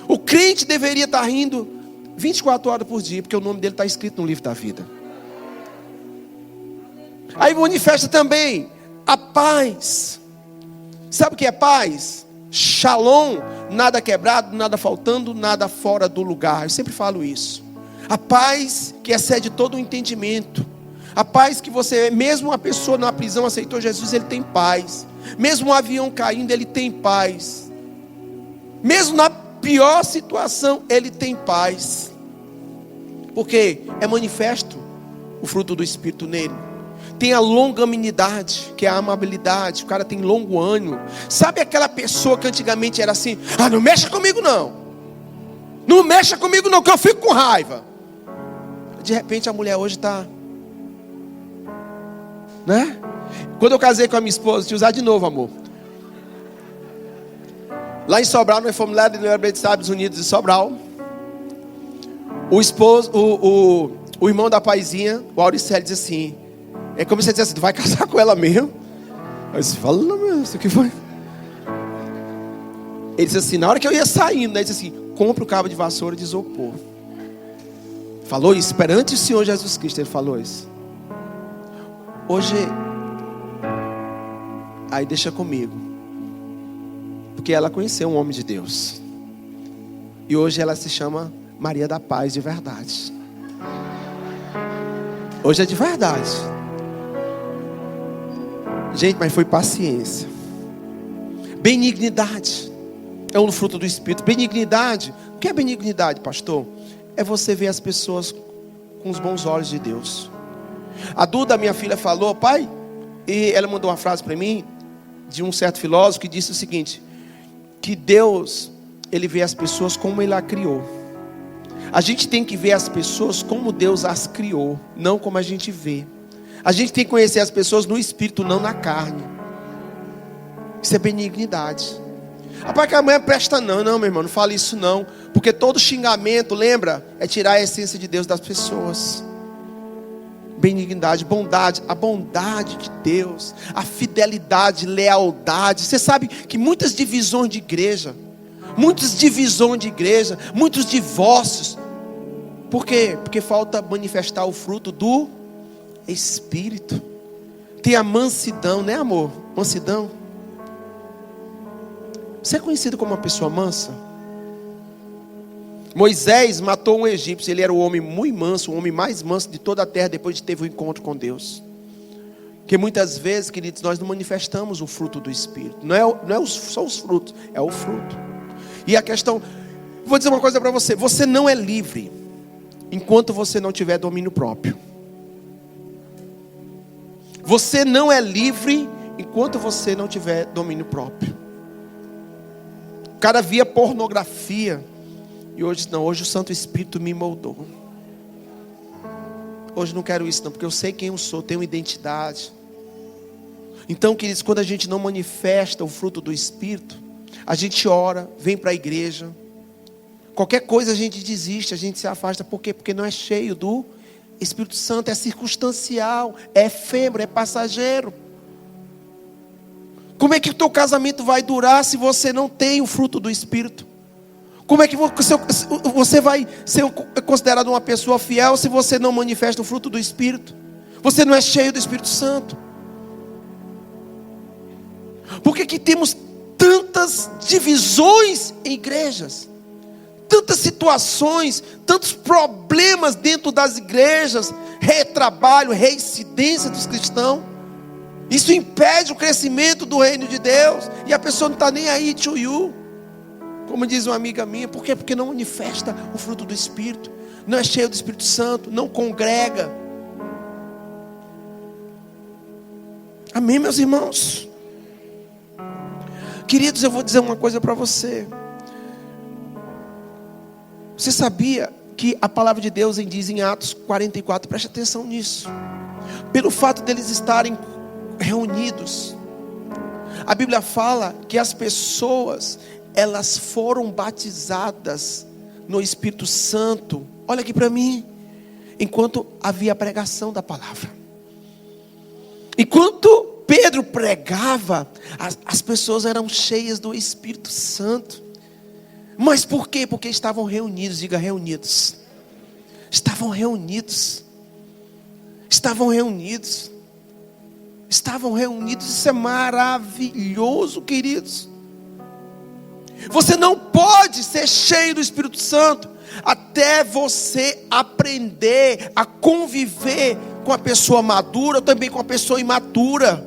O crente deveria estar rindo 24 horas por dia, porque o nome dele está escrito no livro da vida. Aí manifesta também a paz. Sabe o que é paz? Shalom, nada quebrado, nada faltando, nada fora do lugar. Eu sempre falo isso. A paz que excede todo o entendimento. A paz que você, mesmo uma pessoa na prisão aceitou Jesus, ele tem paz. Mesmo um avião caindo, ele tem paz. Mesmo na pior situação, ele tem paz. Porque é manifesto o fruto do Espírito nele. Tem a longanimidade, que é a amabilidade. O cara tem longo ânimo. Sabe aquela pessoa que antigamente era assim: não mexa comigo não. Não mexa comigo não, que eu fico com raiva. De repente a mulher hoje está, né? Quando eu casei com a minha esposa, deixa eu usar de novo, amor. Lá em Sobral, nós fomos lá de Estados Unidos de Sobral. O irmão da paizinha, o Auricelli, disse assim: é como você diz assim, tu vai casar com ela mesmo? Eu disse, fala não mesmo, isso aqui foi. Ele disse assim, na hora que eu ia saindo, né, ele disse assim, compra o cabo de vassoura de isopor. Falou isso, perante o Senhor Jesus Cristo, ele falou isso. Hoje, aí deixa comigo. Porque ela conheceu um homem de Deus. E hoje ela se chama Maria da Paz de verdade. Hoje é de verdade. Gente, mas foi paciência. Benignidade é um fruto do Espírito. Benignidade, o que é benignidade, pastor? É você ver as pessoas com os bons olhos de Deus. A Duda, minha filha, falou, pai, e ela mandou uma frase para mim, de um certo filósofo, que disse o seguinte: que Deus, ele vê as pessoas como ele a criou. A gente tem que ver as pessoas como Deus as criou, não como a gente vê. A gente tem que conhecer as pessoas no espírito, não na carne. Isso é benignidade. Rapaz, que a mulher presta não, meu irmão, não fale isso não. Porque todo xingamento, lembra, é tirar a essência de Deus das pessoas. Benignidade, bondade, a bondade de Deus, a fidelidade, lealdade. Você sabe que muitas divisões de igreja, muitos divórcios. Por quê? Porque falta manifestar o fruto do Espírito. Tem a mansidão, né, amor? Mansidão. Você é conhecido como uma pessoa mansa? Moisés matou um egípcio. Ele era o homem muito manso, o homem mais manso de toda a terra, depois de ter um encontro com Deus. Porque muitas vezes, queridos, nós não manifestamos o fruto do Espírito. Não é só os frutos, é o fruto. E a questão, vou dizer uma coisa para você: você não é livre enquanto você não tiver domínio próprio. Você não é livre enquanto você não tiver domínio próprio. O cara via pornografia e hoje não, hoje o Santo Espírito me moldou. Hoje não quero isso não, porque eu sei quem eu sou, tenho identidade. Então, queridos, quando a gente não manifesta o fruto do Espírito, a gente ora, vem para a igreja, qualquer coisa a gente desiste, a gente se afasta. Por quê? Porque não é cheio do Espírito Santo, é circunstancial, é efêmero, é passageiro. Como é que o teu casamento vai durar se você não tem o fruto do Espírito? Como é que você vai ser considerado uma pessoa fiel se você não manifesta o fruto do Espírito? Você não é cheio do Espírito Santo. Por que temos tantas divisões em igrejas? Tantas situações, tantos problemas dentro das igrejas, retrabalho, reincidência dos cristãos. Isso impede o crescimento do reino de Deus. E a pessoa não está nem aí, to you. Como diz uma amiga minha, por quê? Porque não manifesta o fruto do Espírito. Não é cheio do Espírito Santo, não congrega. Amém, meus irmãos? Queridos, eu vou dizer uma coisa para você. Você sabia que a palavra de Deus diz em Atos 44, preste atenção nisso. Pelo fato deles estarem reunidos, a Bíblia fala que as pessoas, elas foram batizadas no Espírito Santo. Olha aqui para mim. Enquanto havia a pregação da palavra. Enquanto Pedro pregava, as pessoas eram cheias do Espírito Santo. Mas por quê? Porque estavam reunidos. Diga, reunidos. Estavam reunidos. Estavam reunidos. Estavam reunidos. Isso é maravilhoso, queridos. Você não pode ser cheio do Espírito Santo até você aprender a conviver com a pessoa madura, ou também com a pessoa imatura.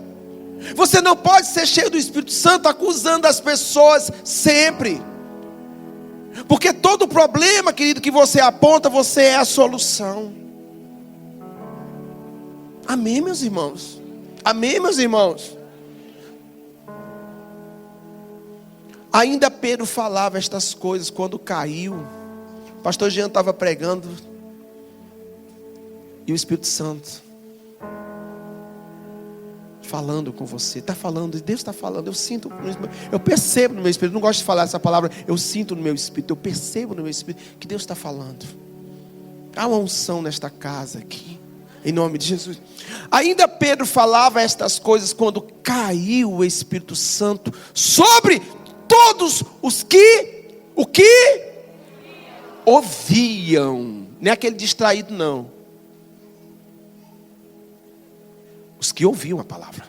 Você não pode ser cheio do Espírito Santo acusando as pessoas sempre. Porque todo problema, querido, que você aponta, você é a solução. Amém, meus irmãos? Amém, meus irmãos? Ainda Pedro falava estas coisas quando caiu. O pastor Jean estava pregando. E o Espírito Santo falando com você. Está falando, Deus está falando. Eu sinto, eu percebo no meu espírito. Não gosto de falar essa palavra. Eu sinto no meu espírito, eu percebo no meu espírito que Deus está falando. Há uma unção nesta casa aqui, em nome de Jesus. Ainda Pedro falava estas coisas quando caiu o Espírito Santo sobre todos os que, o que? Ouviam. Não é aquele distraído, não. Os que ouviam a palavra.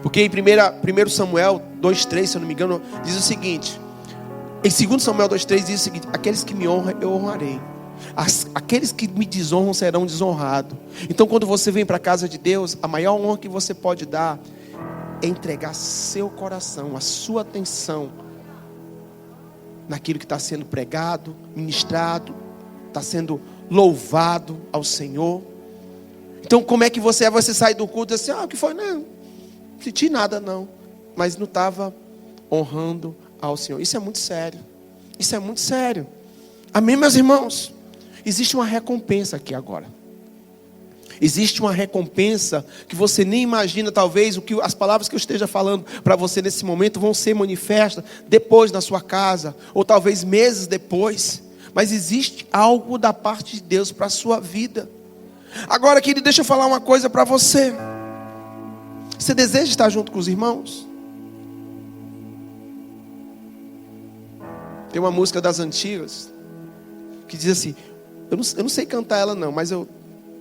Porque em 1 Samuel 2,3, se eu não me engano, diz o seguinte. Em 2 Samuel 2,3 diz o seguinte: aqueles que me honram, eu honrarei. Aqueles que me desonram serão desonrados. Então quando você vem para a casa de Deus, a maior honra que você pode dar é entregar seu coração, a sua atenção naquilo que está sendo pregado, ministrado, está sendo louvado ao Senhor. Então como é que você sai do culto e diz assim: o que foi? Não senti nada não. Mas não estava honrando ao Senhor. Isso é muito sério. Isso é muito sério. Amém, meus irmãos? Existe uma recompensa aqui agora. Existe uma recompensa que você nem imagina. Talvez as palavras que eu esteja falando para você nesse momento vão ser manifestas depois na sua casa, ou talvez meses depois. Mas existe algo da parte de Deus para a sua vida. Agora, querido, deixa eu falar uma coisa para você. Você deseja estar junto com os irmãos? Tem uma música das antigas que diz assim, eu não sei cantar ela não, mas eu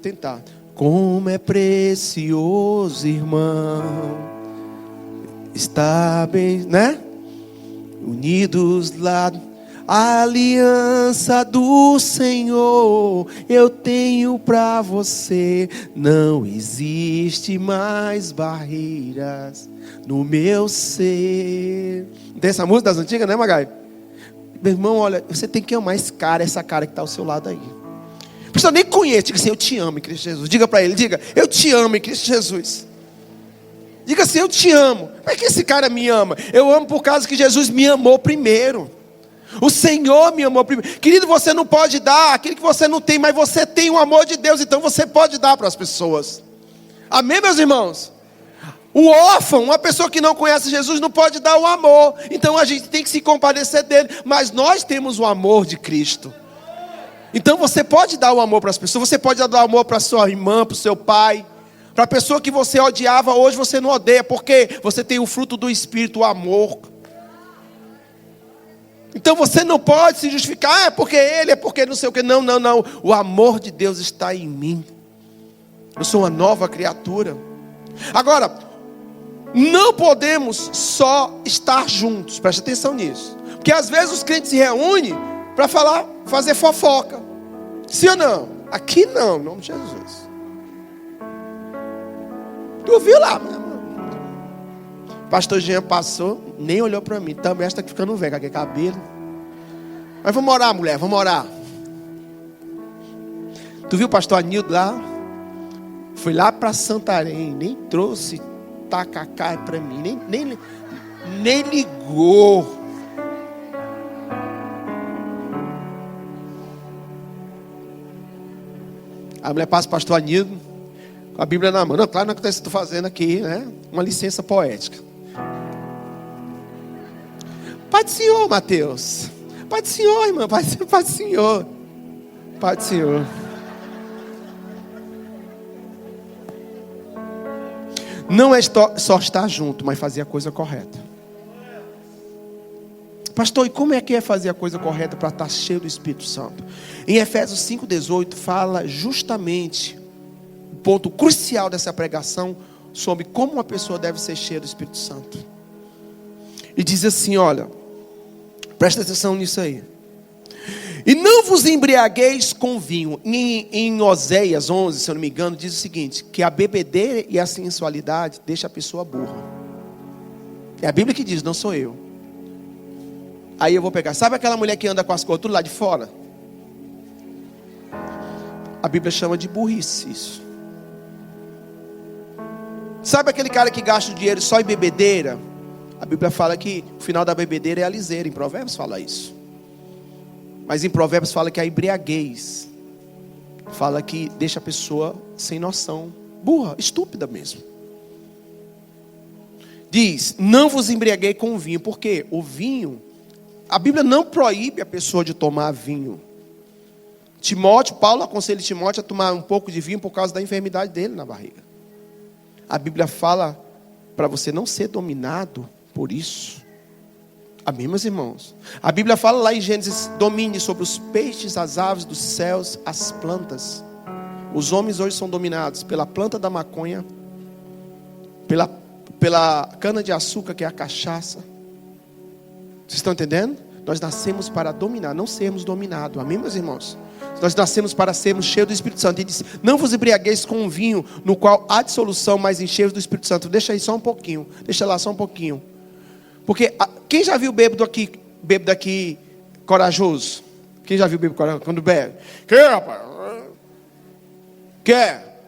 tentar. Como é precioso, irmão, está bem, né? Unidos lá, a aliança do Senhor eu tenho para você. Não existe mais barreiras no meu ser. Tem essa música das antigas, né, Magai? Meu irmão, olha, você tem que amar esse cara, essa cara que está ao seu lado aí. Não precisa nem conhecer, diga assim, eu te amo em Cristo Jesus. Diga para ele, diga, eu te amo em Cristo Jesus. Diga assim, eu te amo. Como é que esse cara me ama? Eu amo por causa que Jesus me amou primeiro. O Senhor me amou primeiro. Querido, você não pode dar aquilo que você não tem, mas você tem o amor de Deus, então você pode dar para as pessoas. Amém, meus irmãos? O órfão, uma pessoa que não conhece Jesus, não pode dar o amor. Então a gente tem que se compadecer dele. Mas nós temos o amor de Cristo. Então você pode dar o amor para as pessoas. Você pode dar o amor para a sua irmã, para o seu pai. Para a pessoa que você odiava, hoje você não odeia. Porque você tem o fruto do Espírito, o amor. Então você não pode se justificar. É porque ele, é porque não sei o que. Não, não, não. O amor de Deus está em mim. Eu sou uma nova criatura. Agora, não podemos só estar juntos. Preste atenção nisso. Porque às vezes os crentes se reúnem para fazer fofoca. Sim ou não? Aqui não, em nome de Jesus. Tu viu lá, meu irmão? Pastor Jean passou, nem olhou para mim. Também está ficando velho, com aquele cabelo. Mas vamos orar, mulher, vamos orar. Tu viu o pastor Anildo lá? Foi lá para Santarém, nem trouxe tacacá para mim, nem ligou. A mulher passa o pastor Anido com a Bíblia na mão. Não, claro, não acontece o que estou fazendo aqui, né? Uma licença poética. Pai do Senhor, Mateus. Pai do Senhor, irmão. Pai do Senhor. Pai do Senhor. Não é só estar junto, mas fazer a coisa correta. Pastor, e como é que é fazer a coisa correta para estar cheio do Espírito Santo? Em Efésios 5,18 fala justamente o ponto crucial dessa pregação sobre como uma pessoa deve ser cheia do Espírito Santo. E diz assim, olha, presta atenção nisso aí. E não vos embriagueis com vinho. Em Oséias 11, se eu não me engano, diz o seguinte, que a bebedeira e a sensualidade deixa a pessoa burra. É a Bíblia que diz, não sou eu. Aí eu vou pegar, sabe aquela mulher que anda com as coisas tudo lá de fora? A Bíblia chama de burrice isso. Sabe aquele cara que gasta o dinheiro só em bebedeira? A Bíblia fala que o final da bebedeira é a liseira. Em Provérbios fala isso. Mas em Provérbios fala que a embriaguez fala que deixa a pessoa sem noção, burra, estúpida mesmo. Diz, não vos embriaguei com vinho. Por quê? O vinho, a Bíblia não proíbe a pessoa de tomar vinho. Paulo aconselha Timóteo a tomar um pouco de vinho por causa da enfermidade dele na barriga. A Bíblia fala para você não ser dominado por isso. Amém, meus irmãos? A Bíblia fala lá em Gênesis, domine sobre os peixes, as aves dos céus, as plantas. Os homens hoje são dominados pela planta da maconha, pela cana de açúcar, que é a cachaça. Vocês estão entendendo? Nós nascemos para dominar, não sermos dominados. Amém, meus irmãos? Nós nascemos para sermos cheios do Espírito Santo. Ele diz, não vos embriagueis com um vinho no qual há dissolução, mas encheios do Espírito Santo. Deixa aí só um pouquinho. Deixa lá só um pouquinho. Porque quem já viu bêbado aqui corajoso? Quem já viu bêbado corajoso? Quando bebe? Quer, rapaz? Quer?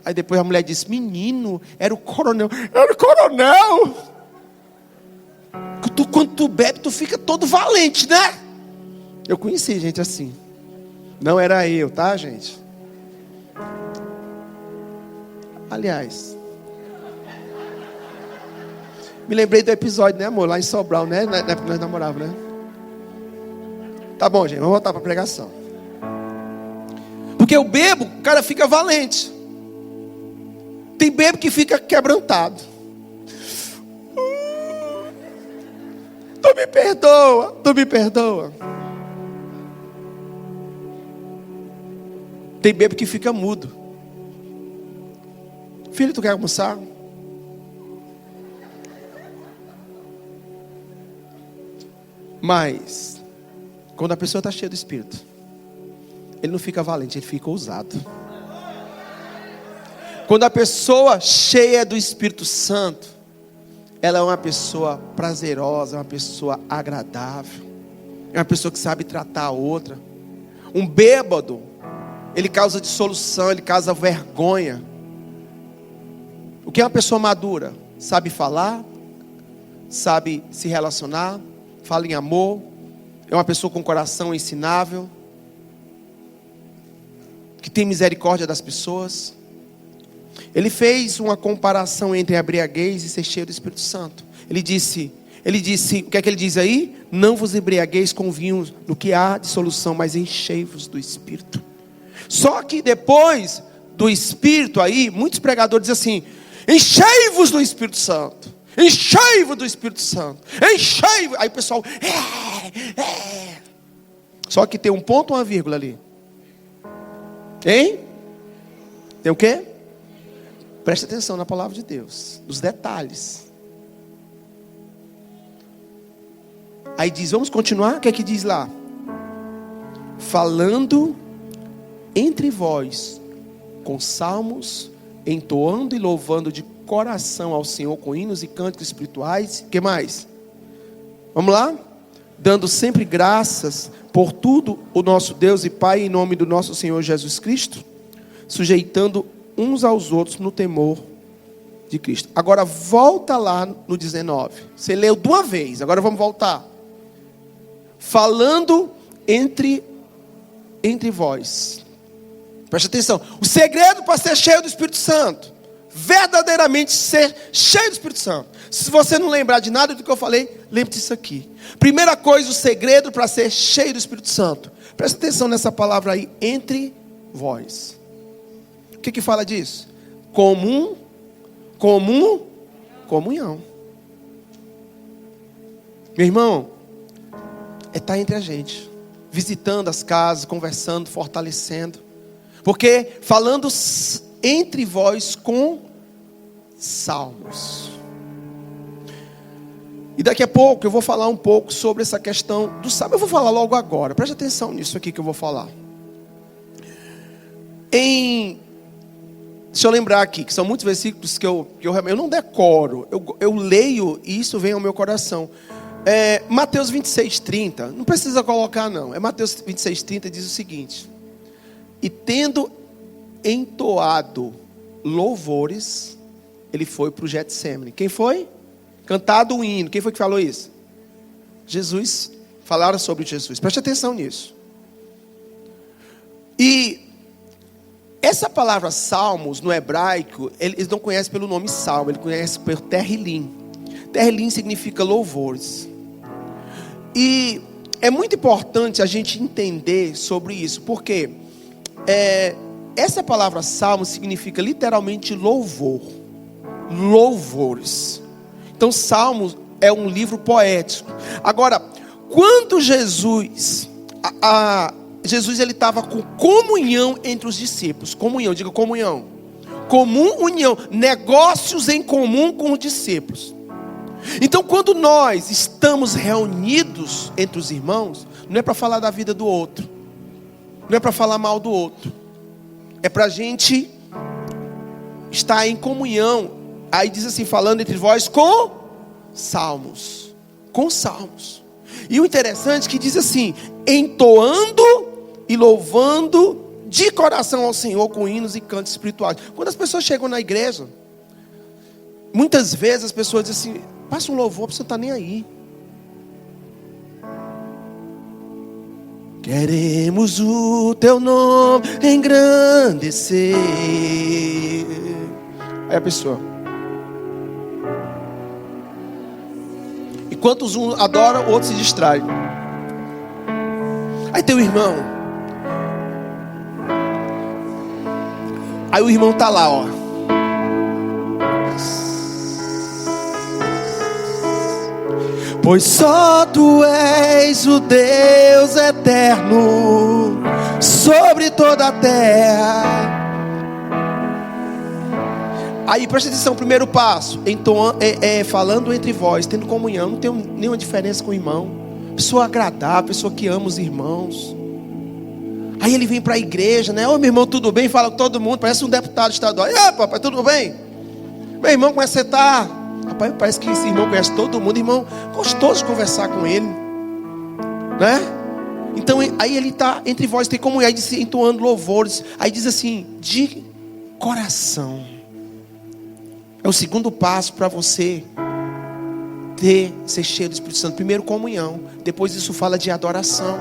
Aí depois a mulher disse, menino, era o coronel. Era o coronel! Quando tu bebe, tu fica todo valente, né? Eu conheci gente assim. Não era eu, tá, gente? Aliás, me lembrei do episódio, né, amor? Lá em Sobral, né? Na época que nós namorávamos, né? Tá bom, gente, vamos voltar para a pregação. Porque o bebo, o cara fica valente. Tem bebo que fica quebrantado. Tu me perdoa, tu me perdoa. Tem bebo que fica mudo. Filho, tu quer almoçar? Mas, quando a pessoa está cheia do Espírito, ele não fica valente, ele fica ousado. Quando a pessoa cheia do Espírito Santo, ela é uma pessoa prazerosa, é uma pessoa agradável, é uma pessoa que sabe tratar a outra. Um bêbado, ele causa dissolução, ele causa vergonha. O que é uma pessoa madura? Sabe falar, sabe se relacionar, fala em amor, é uma pessoa com coração ensinável, que tem misericórdia das pessoas. Ele fez uma comparação entre a embriaguez e ser cheio do Espírito Santo. Ele disse, o que é que ele diz aí? Não vos embriagueis com vinho no que há dissolução, mas enchei-vos do Espírito. Só que depois do Espírito aí, muitos pregadores dizem assim, enchei-vos do Espírito Santo. Enchei-vos do Espírito Santo. Enchei-vos. Aí o pessoal, Só que tem um ponto, uma vírgula ali. Hein? Tem o quê? Preste atenção na palavra de Deus, nos detalhes. Aí diz, vamos continuar? O que é que diz lá? Falando entre vós, com salmos, entoando e louvando de coração ao Senhor, com hinos e cânticos espirituais. O que mais? Vamos lá? Dando sempre graças por tudo o nosso Deus e Pai, em nome do nosso Senhor Jesus Cristo, sujeitando uns aos outros no temor de Cristo. Agora volta lá no 19. Você leu de uma vez, agora vamos voltar. Falando entre vós. Preste atenção. O segredo para ser cheio do Espírito Santo, verdadeiramente ser cheio do Espírito Santo. Se você não lembrar de nada do que eu falei, lembre disso aqui. Primeira coisa, o segredo para ser cheio do Espírito Santo. Preste atenção nessa palavra aí, entre vós. O que fala disso? Comunhão. Meu irmão, é estar entre a gente, visitando as casas, conversando, fortalecendo. Porque falando entre vós com salmos. E daqui a pouco eu vou falar um pouco sobre essa questão do salmo. Eu vou falar logo agora, preste atenção nisso aqui que eu vou falar. Deixa eu lembrar aqui, que são muitos versículos que eu não decoro, eu leio e isso vem ao meu coração. Mateus 26:30, não precisa colocar não, Mateus 26:30 diz o seguinte: e tendo entoado louvores, ele foi para o Getsemane. Quem foi? Cantado o hino, quem foi que falou isso? Jesus, falaram sobre Jesus, preste atenção nisso. E essa palavra salmos, no hebraico, eles não conhecem pelo nome salmo, eles conhecem pelo terrilim. Terrilim significa louvores. E é muito importante a gente entender sobre isso, porque essa palavra salmo significa literalmente louvor. Louvores. Então salmos é um livro poético. Agora, quando Jesus ele estava com comunhão entre os discípulos. Comunhão, diga comunhão. Comum união, negócios em comum com os discípulos. Então quando nós estamos reunidos entre os irmãos, não é para falar da vida do outro, não é para falar mal do outro, é para a gente estar em comunhão. Aí diz assim, falando entre vós com salmos. Com salmos. E o interessante é que diz assim, entoando e louvando de coração ao Senhor com hinos e cantos espirituais. Quando as pessoas chegam na igreja, muitas vezes as pessoas dizem assim, passa um louvor, você não está nem aí. Queremos o teu nome engrandecer. Aí a pessoa, enquanto um adora, o outro se distrai. Aí tem o irmão. Aí o irmão está lá, ó. Pois só tu és o Deus eterno sobre toda a terra. Aí presta atenção, primeiro passo, falando entre vós, tendo comunhão, não tem nenhuma diferença com o irmão. Pessoa agradável, pessoa que ama os irmãos. Aí ele vem para a igreja, né? Ô meu irmão, tudo bem? Fala com todo mundo, parece um deputado estadual. E papai, tudo bem? Meu irmão, como é que você está? Rapaz, parece que esse irmão conhece todo mundo. Irmão, gostoso de conversar com ele, né? Então aí ele está entre vós, tem comunhão, aí diz, entoando louvores. Aí diz assim, de coração. É o segundo passo para você ser cheio do Espírito Santo. Primeiro comunhão, depois isso fala de adoração.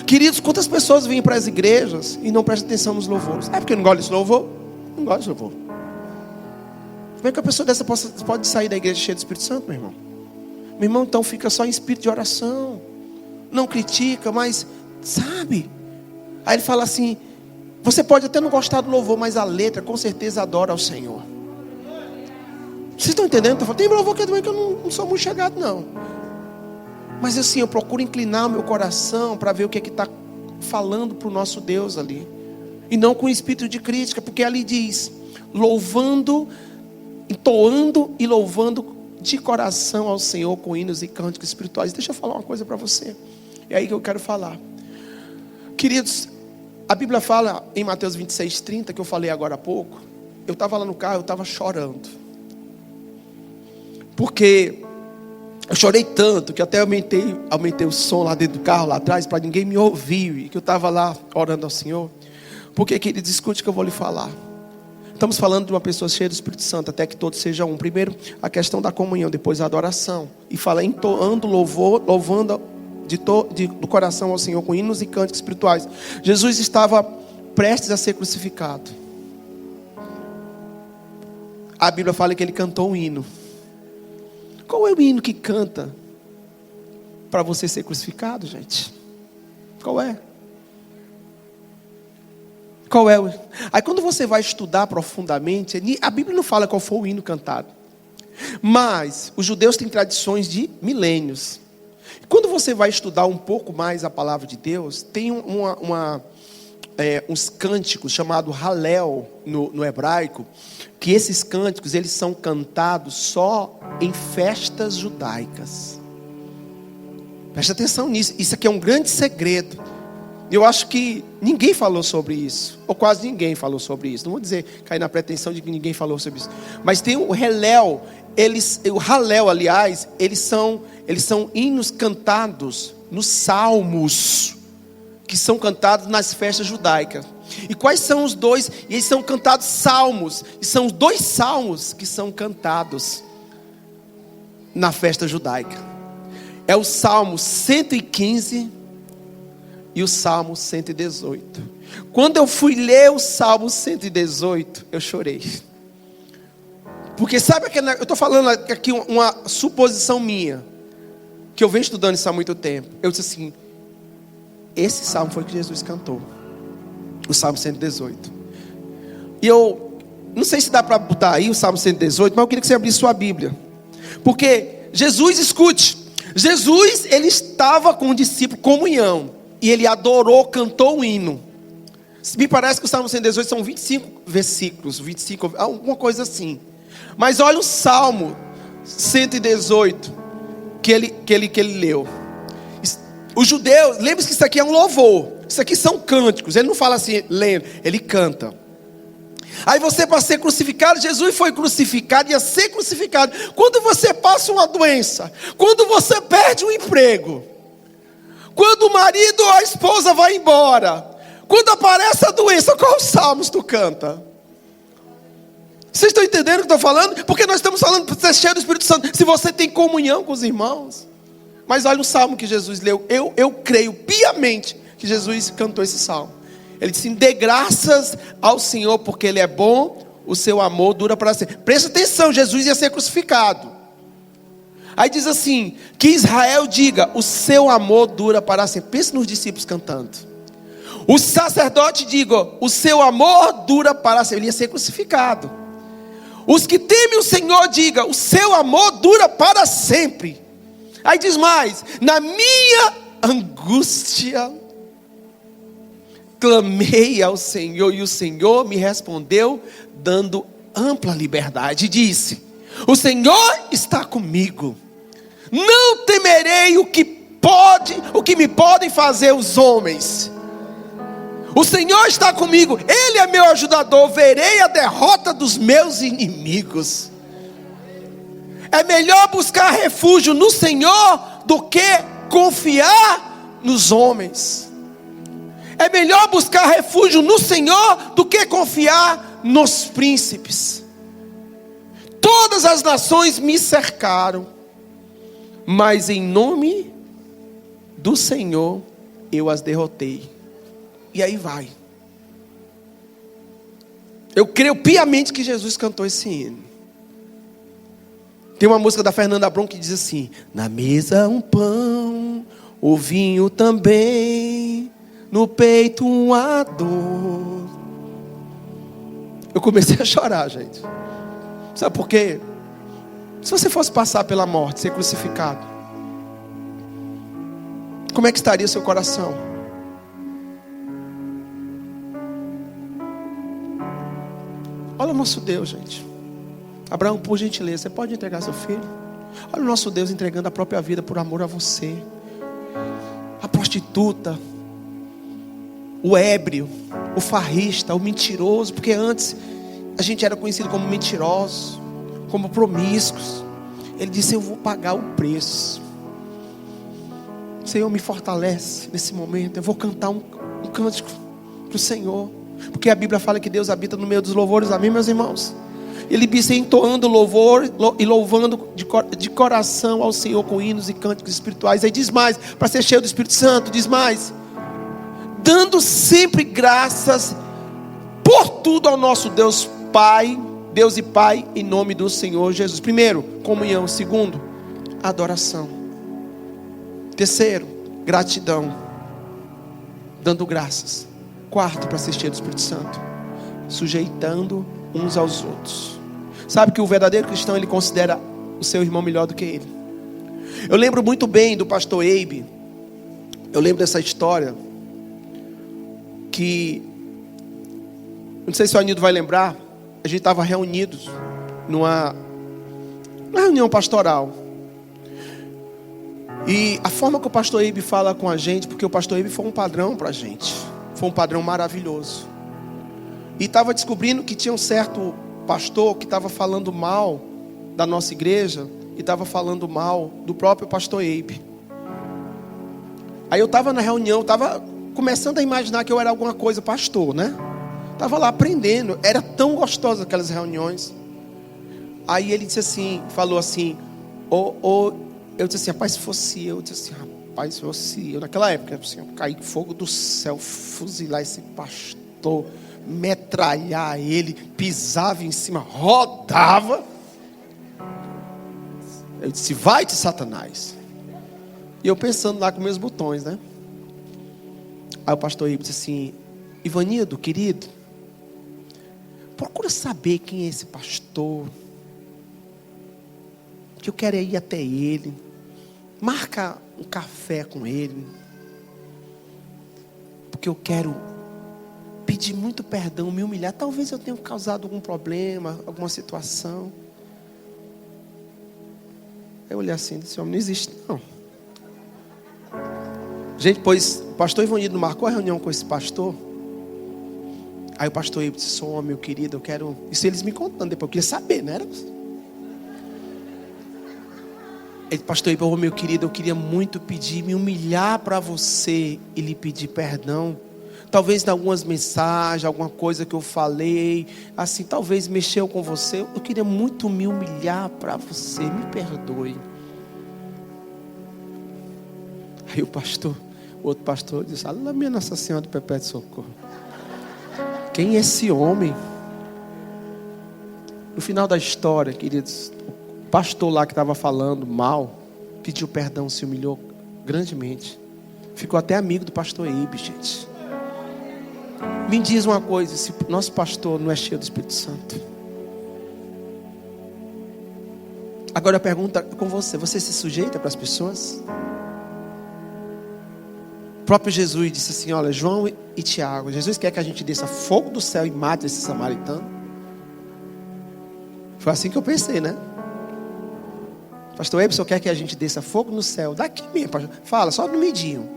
Queridos, quantas pessoas vêm para as igrejas e não prestam atenção nos louvores? É porque não gosta desse louvor? Não gosta desse louvor. Como é que a pessoa dessa pode sair da igreja cheia do Espírito Santo, meu irmão? Meu irmão, então fica só em espírito de oração. Não critica, mas sabe? Aí ele fala assim, você pode até não gostar do louvor, mas a letra com certeza adora ao Senhor. Vocês estão entendendo? Tem louvor que eu não sou muito chegado não. Mas assim, eu procuro inclinar o meu coração para ver o que é que está falando para o nosso Deus ali. E não com espírito de crítica, porque ali diz, louvando, entoando e louvando de coração ao Senhor com hinos e cânticos espirituais. Deixa eu falar uma coisa para você. É aí que eu quero falar. Queridos, a Bíblia fala em Mateus 26:30, que eu falei agora há pouco. Eu estava lá no carro, eu estava chorando. Porque eu chorei tanto que até aumentei o som lá dentro do carro, lá atrás, para ninguém me ouvir. E que eu estava lá orando ao Senhor. Porque, querido, escute que eu vou lhe falar. Estamos falando de uma pessoa cheia do Espírito Santo, até que todos sejam um. Primeiro, a questão da comunhão, depois a adoração. E fala entoando louvor, louvando do coração ao Senhor com hinos e cânticos espirituais. Jesus estava prestes a ser crucificado, a Bíblia fala que ele cantou um hino. Qual é o hino que canta para você ser crucificado, gente? Qual é? Qual é? Aí quando você vai estudar profundamente, a Bíblia não fala qual foi o hino cantado. Mas os judeus têm tradições de milênios. Quando você vai estudar um pouco mais a palavra de Deus, tem uns cânticos chamados Halel no hebraico, que esses cânticos eles são cantados só em festas judaicas. Presta atenção nisso, isso aqui é um grande segredo. Eu acho que ninguém falou sobre isso, ou quase ninguém falou sobre isso. Não vou dizer, cair na pretensão de que ninguém falou sobre isso. Mas tem o Halel, o Halel, aliás, eles são hinos cantados nos salmos, que são cantados nas festas judaicas. E quais são os dois? E eles são cantados salmos, e são os 2 salmos que são cantados na festa judaica. É o Salmo 115 e o Salmo 118. Quando eu fui ler o Salmo 118, eu chorei. Porque sabe que eu estou falando aqui uma suposição minha, que eu venho estudando isso há muito tempo. Eu disse assim, esse salmo foi que Jesus cantou, o Salmo 118. E eu não sei se dá para botar aí o Salmo 118, mas eu queria que você abrisse sua Bíblia. Porque Jesus, escute, Jesus, ele estava com o discípulo, comunhão, e ele adorou, cantou um hino. Me parece que o Salmo 118 são 25 versículos, 25, alguma coisa assim. Mas olha o Salmo 118 que ele leu. Os judeus, lembre-se que isso aqui é um louvor. Isso aqui são cânticos. Ele não fala assim, lendo, ele canta. Aí você, para ser crucificado, Jesus foi crucificado, ia ser crucificado. Quando você passa uma doença, quando você perde um emprego, quando o marido ou a esposa vai embora, quando aparece a doença, quais salmos tu canta? Vocês estão entendendo o que eu estou falando? Porque nós estamos falando para ser cheio do Espírito Santo. Se você tem comunhão com os irmãos. Mas olha o salmo que Jesus leu. Eu creio piamente que Jesus cantou esse salmo. Ele disse, dê graças ao Senhor, porque Ele é bom, o seu amor dura para sempre. Presta atenção, Jesus ia ser crucificado. Aí diz assim, que Israel diga, o seu amor dura para sempre. Pense nos discípulos cantando. O sacerdote diga, o seu amor dura para sempre. Ele ia ser crucificado. Os que temem o Senhor diga, o seu amor dura para sempre. Aí diz mais, na minha angústia clamei ao Senhor, e o Senhor me respondeu, dando ampla liberdade. Disse, o Senhor está comigo, não temerei o que me podem fazer os homens. O Senhor está comigo, Ele é meu ajudador, verei a derrota dos meus inimigos. É melhor buscar refúgio no Senhor do que confiar nos homens. É melhor buscar refúgio no Senhor do que confiar nos príncipes. Todas as nações me cercaram, mas em nome do Senhor eu as derrotei. E aí vai. Eu creio piamente que Jesus cantou esse hino. Tem uma música da Fernanda Brum que diz assim, na mesa um pão, o vinho também, no peito uma dor. Eu comecei a chorar, gente. Sabe por quê? Se você fosse passar pela morte, ser crucificado, como é que estaria seu coração? Olha o nosso Deus, gente. Abraão, por gentileza, você pode entregar seu filho? Olha o nosso Deus entregando a própria vida por amor a você. A prostituta, o ébrio, o farrista, o mentiroso. Porque antes a gente era conhecido como mentirosos, como promíscuos. Ele disse, eu vou pagar o preço. Senhor, me fortalece nesse momento. Eu vou cantar um cântico para o Senhor. Porque a Bíblia fala que Deus habita no meio dos louvores. Amém, meus irmãos? Ele disse, entoando louvor e louvando de coração ao Senhor com hinos e cânticos espirituais. Aí diz mais, para ser cheio do Espírito Santo, diz mais, dando sempre graças por tudo ao nosso Deus Pai, Deus e Pai, em nome do Senhor Jesus. Primeiro, comunhão. Segundo, adoração. Terceiro, gratidão, dando graças. Quarto, para ser cheio do Espírito Santo, sujeitando uns aos outros. Sabe que o verdadeiro cristão, ele considera o seu irmão melhor do que ele. Eu lembro muito bem do pastor Abe. Eu lembro dessa história que, não sei se o Anildo vai lembrar, a gente estava reunidos numa reunião pastoral. E a forma que o pastor Abe fala com a gente, porque o pastor Abe foi um padrão para a gente, foi um padrão maravilhoso. E estava descobrindo que tinha um certo pastor que estava falando mal da nossa igreja e estava falando mal do próprio pastor Abe. Aí eu estava na reunião, estava começando a imaginar que eu era alguma coisa pastor, né? Estava lá aprendendo, era tão gostoso aquelas reuniões. Aí ele disse assim, falou assim, eu disse assim, rapaz, se fosse eu disse assim, rapaz, se fosse eu, naquela época, assim, eu caí fogo do céu, fuzilar esse pastor, metralhar ele, pisava em cima, rodava. Eu disse, vai-te, Satanás. E eu pensando lá com meus botões, né? Aí o pastor Ibe disse assim, Ivanildo, querido, procura saber quem é esse pastor, que eu quero ir até ele, marca um café com ele, porque eu quero pedir muito perdão, me humilhar. Talvez eu tenha causado algum problema, alguma situação. Eu olhei assim, esse homem não existe não. Gente, pois o pastor Ivanildo marcou a reunião com esse pastor. Aí o pastor Ivo disse, ô meu querido, eu quero... Isso eles me contando depois, eu queria saber, não era? Ele, pastor Ivo, ô meu querido, eu queria muito pedir, me humilhar para você e lhe pedir perdão. Talvez em algumas mensagens, alguma coisa que eu falei, assim, talvez mexeu com você. Eu queria muito me humilhar para você, me perdoe. Aí o outro pastor disse, alô, minha Nossa Senhora do Perpétuo Socorro. Quem é esse homem? No final da história, queridos, o pastor lá que estava falando mal, pediu perdão, se humilhou grandemente. Ficou até amigo do pastor Ibe, gente. Me diz uma coisa, se nosso pastor não é cheio do Espírito Santo. Agora a pergunta é com você, você se sujeita para as pessoas? O próprio Jesus disse assim, olha, João e Tiago, Jesus quer que a gente desça fogo do céu e mate esse samaritano. Foi assim que eu pensei, né? Pastor Ebson quer que a gente desça fogo no céu, daqui mesmo, pastor. Fala, só no medinho.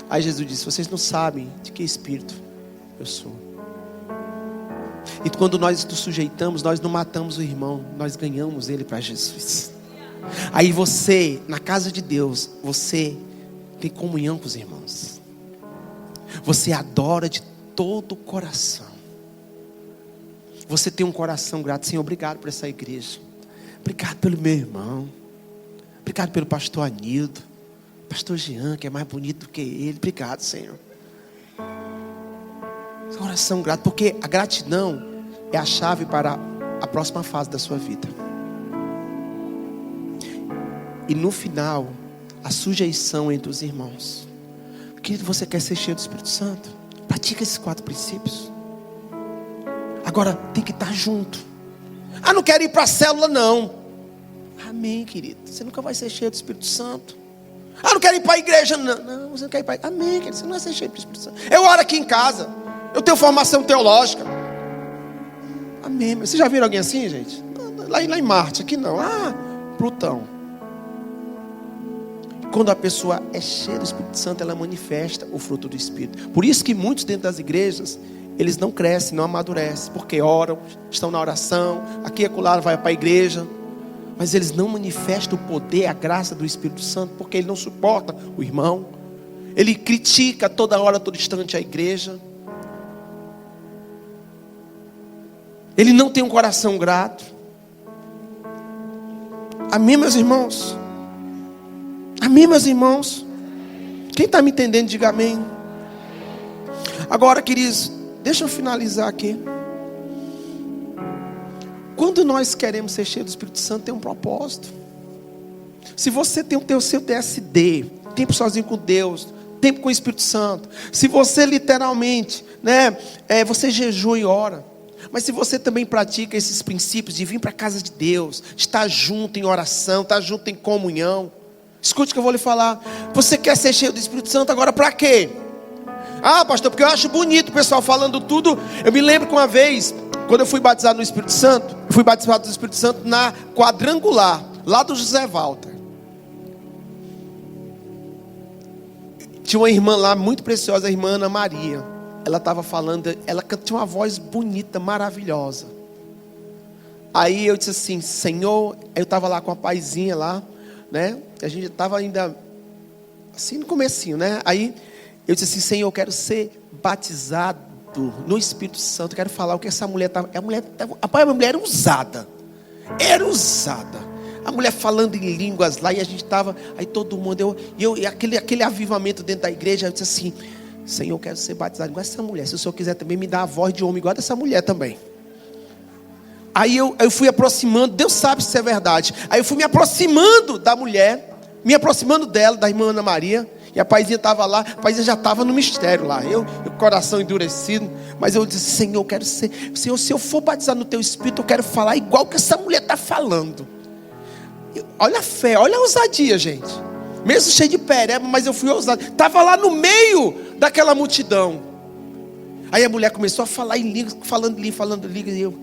Aí Jesus disse, vocês não sabem de que espírito eu sou. E quando nós nos sujeitamos, nós não matamos o irmão, nós ganhamos ele para Jesus. Aí você, na casa de Deus, você tem comunhão com os irmãos. Você adora de todo o coração. Você tem um coração grato. Senhor, obrigado por essa igreja. Obrigado pelo meu irmão. Obrigado pelo pastor Anildo. Pastor Jean, que é mais bonito do que ele. Obrigado, Senhor. Coração grato, porque a gratidão é a chave para a próxima fase da sua vida. E no final, a sujeição entre os irmãos. Querido, você quer ser cheio do Espírito Santo? Pratica esses 4 princípios. Agora, tem que estar junto. Ah, não quero ir para a célula não. Amém, querido. Você nunca vai ser cheio do Espírito Santo. Ah, não quero ir para a igreja não. Não, você não quer ir para a igreja. Amém, querido. Você não vai ser cheio do Espírito Santo. Eu oro aqui em casa. Eu tenho formação teológica. Amém. Vocês já viram alguém assim, gente? Lá em Marte, aqui não. Ah, Plutão. Quando a pessoa é cheia do Espírito Santo, ela manifesta o fruto do Espírito. Por isso que muitos dentro das igrejas, eles não crescem, não amadurecem. Porque oram, estão na oração, aqui e acolá vai para a igreja. Mas eles não manifestam o poder, a graça do Espírito Santo, porque ele não suporta o irmão. Ele critica toda hora, todo instante a igreja. Ele não tem um coração grato. Amém, meus irmãos? Amém, meus irmãos? Quem está me entendendo, diga amém. Agora, queridos, deixa eu finalizar aqui. Quando nós queremos ser cheios do Espírito Santo, tem um propósito. Se você tem o seu TSD, tempo sozinho com Deus, tempo com o Espírito Santo, se você literalmente, você jejua e ora, mas se você também pratica esses princípios de vir para a casa de Deus, de estar junto em oração, estar junto em comunhão, escute o que eu vou lhe falar. Você quer ser cheio do Espírito Santo agora para quê? Ah, pastor, porque eu acho bonito o pessoal falando tudo. Eu me lembro que uma vez, quando eu fui batizado no Espírito Santo, fui batizado do Espírito Santo na Quadrangular, lá do José Walter. Tinha uma irmã lá muito preciosa, a irmã Ana Maria. Ela estava falando, ela tinha uma voz bonita, maravilhosa. Aí eu disse assim, Senhor, eu estava lá com a paizinha lá, né? A gente estava ainda assim no comecinho, né? Aí eu disse assim, Senhor, eu quero ser batizado no Espírito Santo. Eu quero falar o que essa mulher estava. A mulher era usada. Era usada. A mulher falando em línguas lá, e a gente estava, aí todo mundo, aquele avivamento dentro da igreja. Eu disse assim, Senhor, eu quero ser batizado igual essa mulher. Se o Senhor quiser também me dar a voz de homem igual dessa mulher também. Aí eu fui aproximando, Deus sabe se é verdade. Aí eu fui me aproximando da mulher, me aproximando dela, da irmã Ana Maria. E a paizinha estava lá, a paizinha já estava no mistério lá. Eu coração endurecido. Mas eu disse, Senhor, eu quero ser. Senhor, se eu for batizado no teu Espírito, eu quero falar igual que essa mulher está falando. Olha a fé, olha a ousadia, gente. Mesmo cheio de pereba, mas eu fui ousado. Estava lá no meio daquela multidão. Aí a mulher começou a falar em línguas, falando línguas. E eu...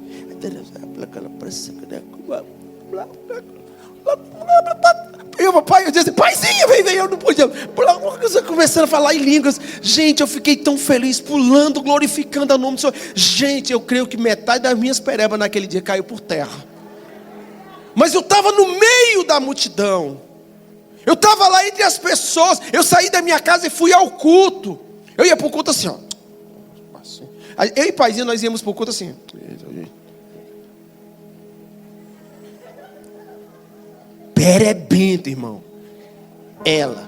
Eu disse, paizinha, vem, eu não podia. Começando a falar em línguas. Gente, eu fiquei tão feliz, pulando, glorificando o nome do Senhor. Gente, eu creio que metade das minhas perebas naquele dia caiu por terra. Mas eu estava no meio da multidão. Eu estava lá entre as pessoas. Eu saí da minha casa e fui ao culto. Eu ia para o culto assim, ó. Eu e paizinho, nós íamos para o culto assim. Perebento, irmão. Ela.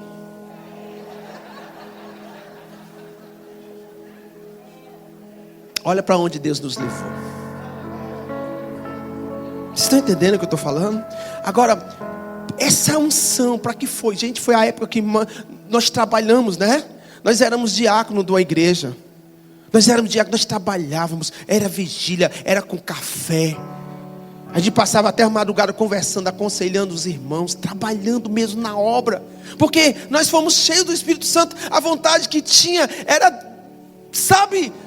Olha para onde Deus nos levou. Vocês estão entendendo o que eu estou falando? Agora, essa unção, para que foi? Gente, foi a época que nós trabalhamos, né? Nós éramos diácono de uma igreja. Nós éramos diáconos, nós trabalhávamos. Era vigília, era com café. A gente passava até a madrugada conversando, aconselhando os irmãos, trabalhando mesmo na obra. Porque nós fomos cheios do Espírito Santo. A vontade que tinha era,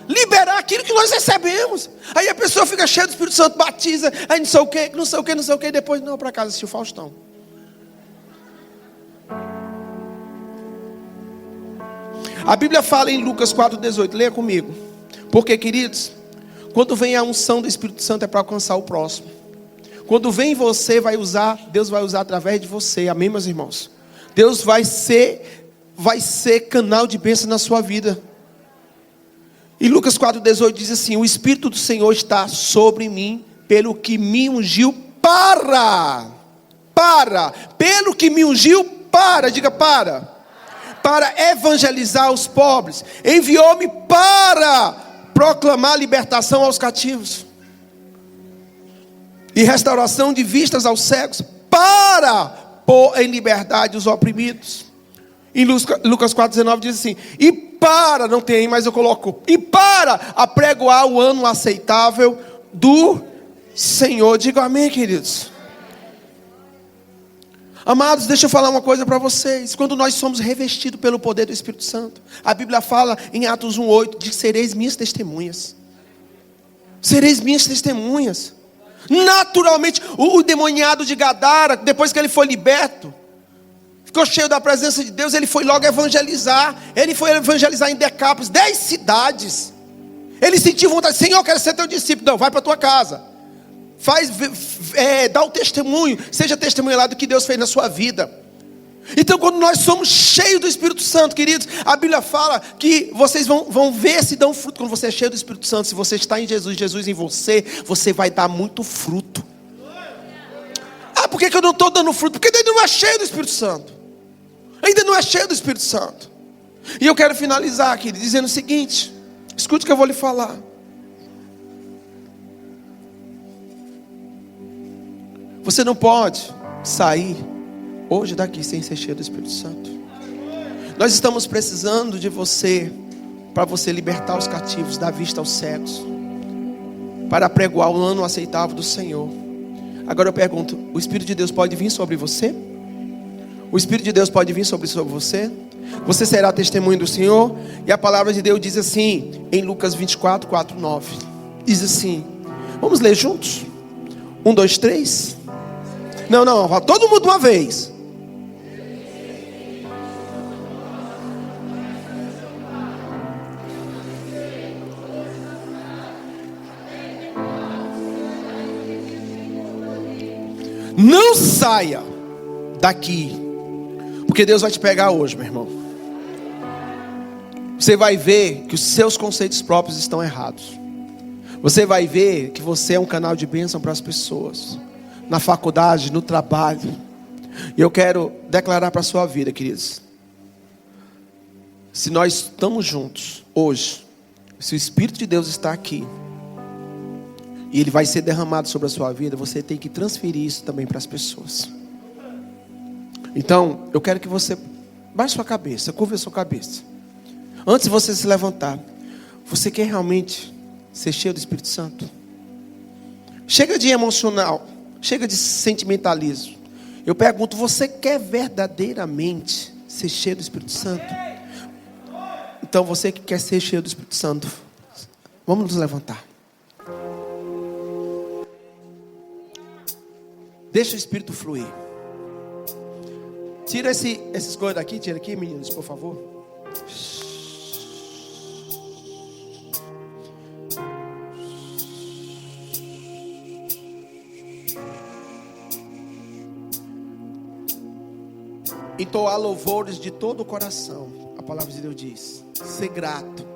liberar aquilo que nós recebemos. Aí a pessoa fica cheia do Espírito Santo, batiza, aí não sei o que, e depois não, para casa assistir o Faustão. A Bíblia fala em Lucas 4,18, leia comigo. Porque, queridos, quando vem a unção do Espírito Santo é para alcançar o próximo. Quando vem você, Deus vai usar através de você, amém, meus irmãos? Deus vai ser canal de bênção na sua vida. E Lucas 4,18 diz assim, o Espírito do Senhor está sobre mim, pelo que me ungiu pelo que me ungiu para evangelizar os pobres, enviou-me para proclamar libertação aos cativos, e restauração de vistas aos cegos, para pôr em liberdade os oprimidos. Em Lucas 4,19 diz assim, e para, não tem aí, mas eu coloco, e para apregoar o ano aceitável do Senhor. Diga amém, queridos. Amados, deixa eu falar uma coisa para vocês. Quando nós somos revestidos pelo poder do Espírito Santo, a Bíblia fala em Atos 1,8, de sereis minhas testemunhas. Sereis minhas testemunhas. Naturalmente, o demoniado de Gadara, depois que ele foi liberto, ficou cheio da presença de Deus, ele foi logo evangelizar. Ele foi evangelizar em Decápolis, 10 cidades. Ele sentiu vontade, Senhor, eu quero ser teu discípulo. Não, vai para tua casa. Dá o testemunho, seja testemunha lá do que Deus fez na sua vida. Então, quando nós somos cheios do Espírito Santo, queridos, a Bíblia fala que vocês vão ver se dão fruto. Quando você é cheio do Espírito Santo, se você está em Jesus, Jesus em você, você vai dar muito fruto. Ah, por que eu não estou dando fruto? Porque ainda não é cheio do Espírito Santo. Ainda não é cheio do Espírito Santo. E eu quero finalizar aqui dizendo o seguinte, Escute o que eu vou lhe falar. Você não pode sair hoje daqui sem ser cheio do Espírito Santo. Nós estamos precisando de você, para você libertar os cativos, dar vista aos cegos, para pregoar o ano aceitável do Senhor. Agora eu pergunto, o Espírito de Deus pode vir sobre você? O Espírito de Deus pode vir sobre você? Você será testemunho do Senhor? E a palavra de Deus diz assim, em Lucas 24, 4, 9. Diz assim, vamos ler juntos? 1, 2, 3. Não, todo mundo uma vez. Não saia daqui, porque Deus vai te pegar hoje, meu irmão. Você vai ver que os seus conceitos próprios estão errados. Você vai ver que você é um canal de bênção para as pessoas, na faculdade, no trabalho. E eu quero declarar para a sua vida, queridos, se nós estamos juntos hoje, se o Espírito de Deus está aqui, e ele vai ser derramado sobre a sua vida, você tem que transferir isso também para as pessoas. Então, eu quero que você baixe sua cabeça, curva a sua cabeça. Antes de você se levantar, você quer realmente ser cheio do Espírito Santo? Chega de emocional, chega de sentimentalismo. Eu pergunto, você quer verdadeiramente ser cheio do Espírito Santo? Então, você que quer ser cheio do Espírito Santo, vamos nos levantar. Deixa o Espírito fluir. Tira essas coisas daqui, tira aqui, meninos, por favor. Entoar louvores de todo o coração. A palavra de Deus diz. Ser grato.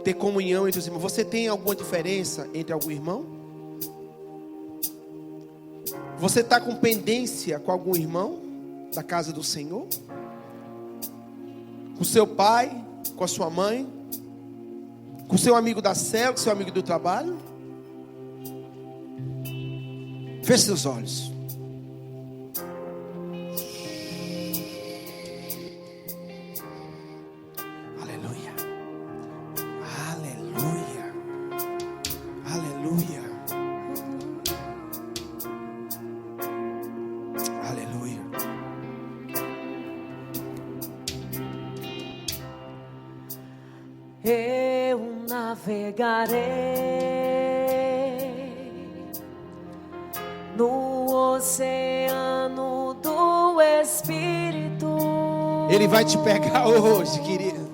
Ter comunhão entre os irmãos. Você tem alguma diferença entre algum irmão? Você está com pendência com algum irmão da casa do Senhor? Com seu pai, com a sua mãe, com seu amigo da célula, com seu amigo do trabalho? Feche seus olhos. Aleluia. Aleluia. Aleluia. Aleluia. Eu navegarei no oceano do Espírito. Ele vai te pegar hoje, querido.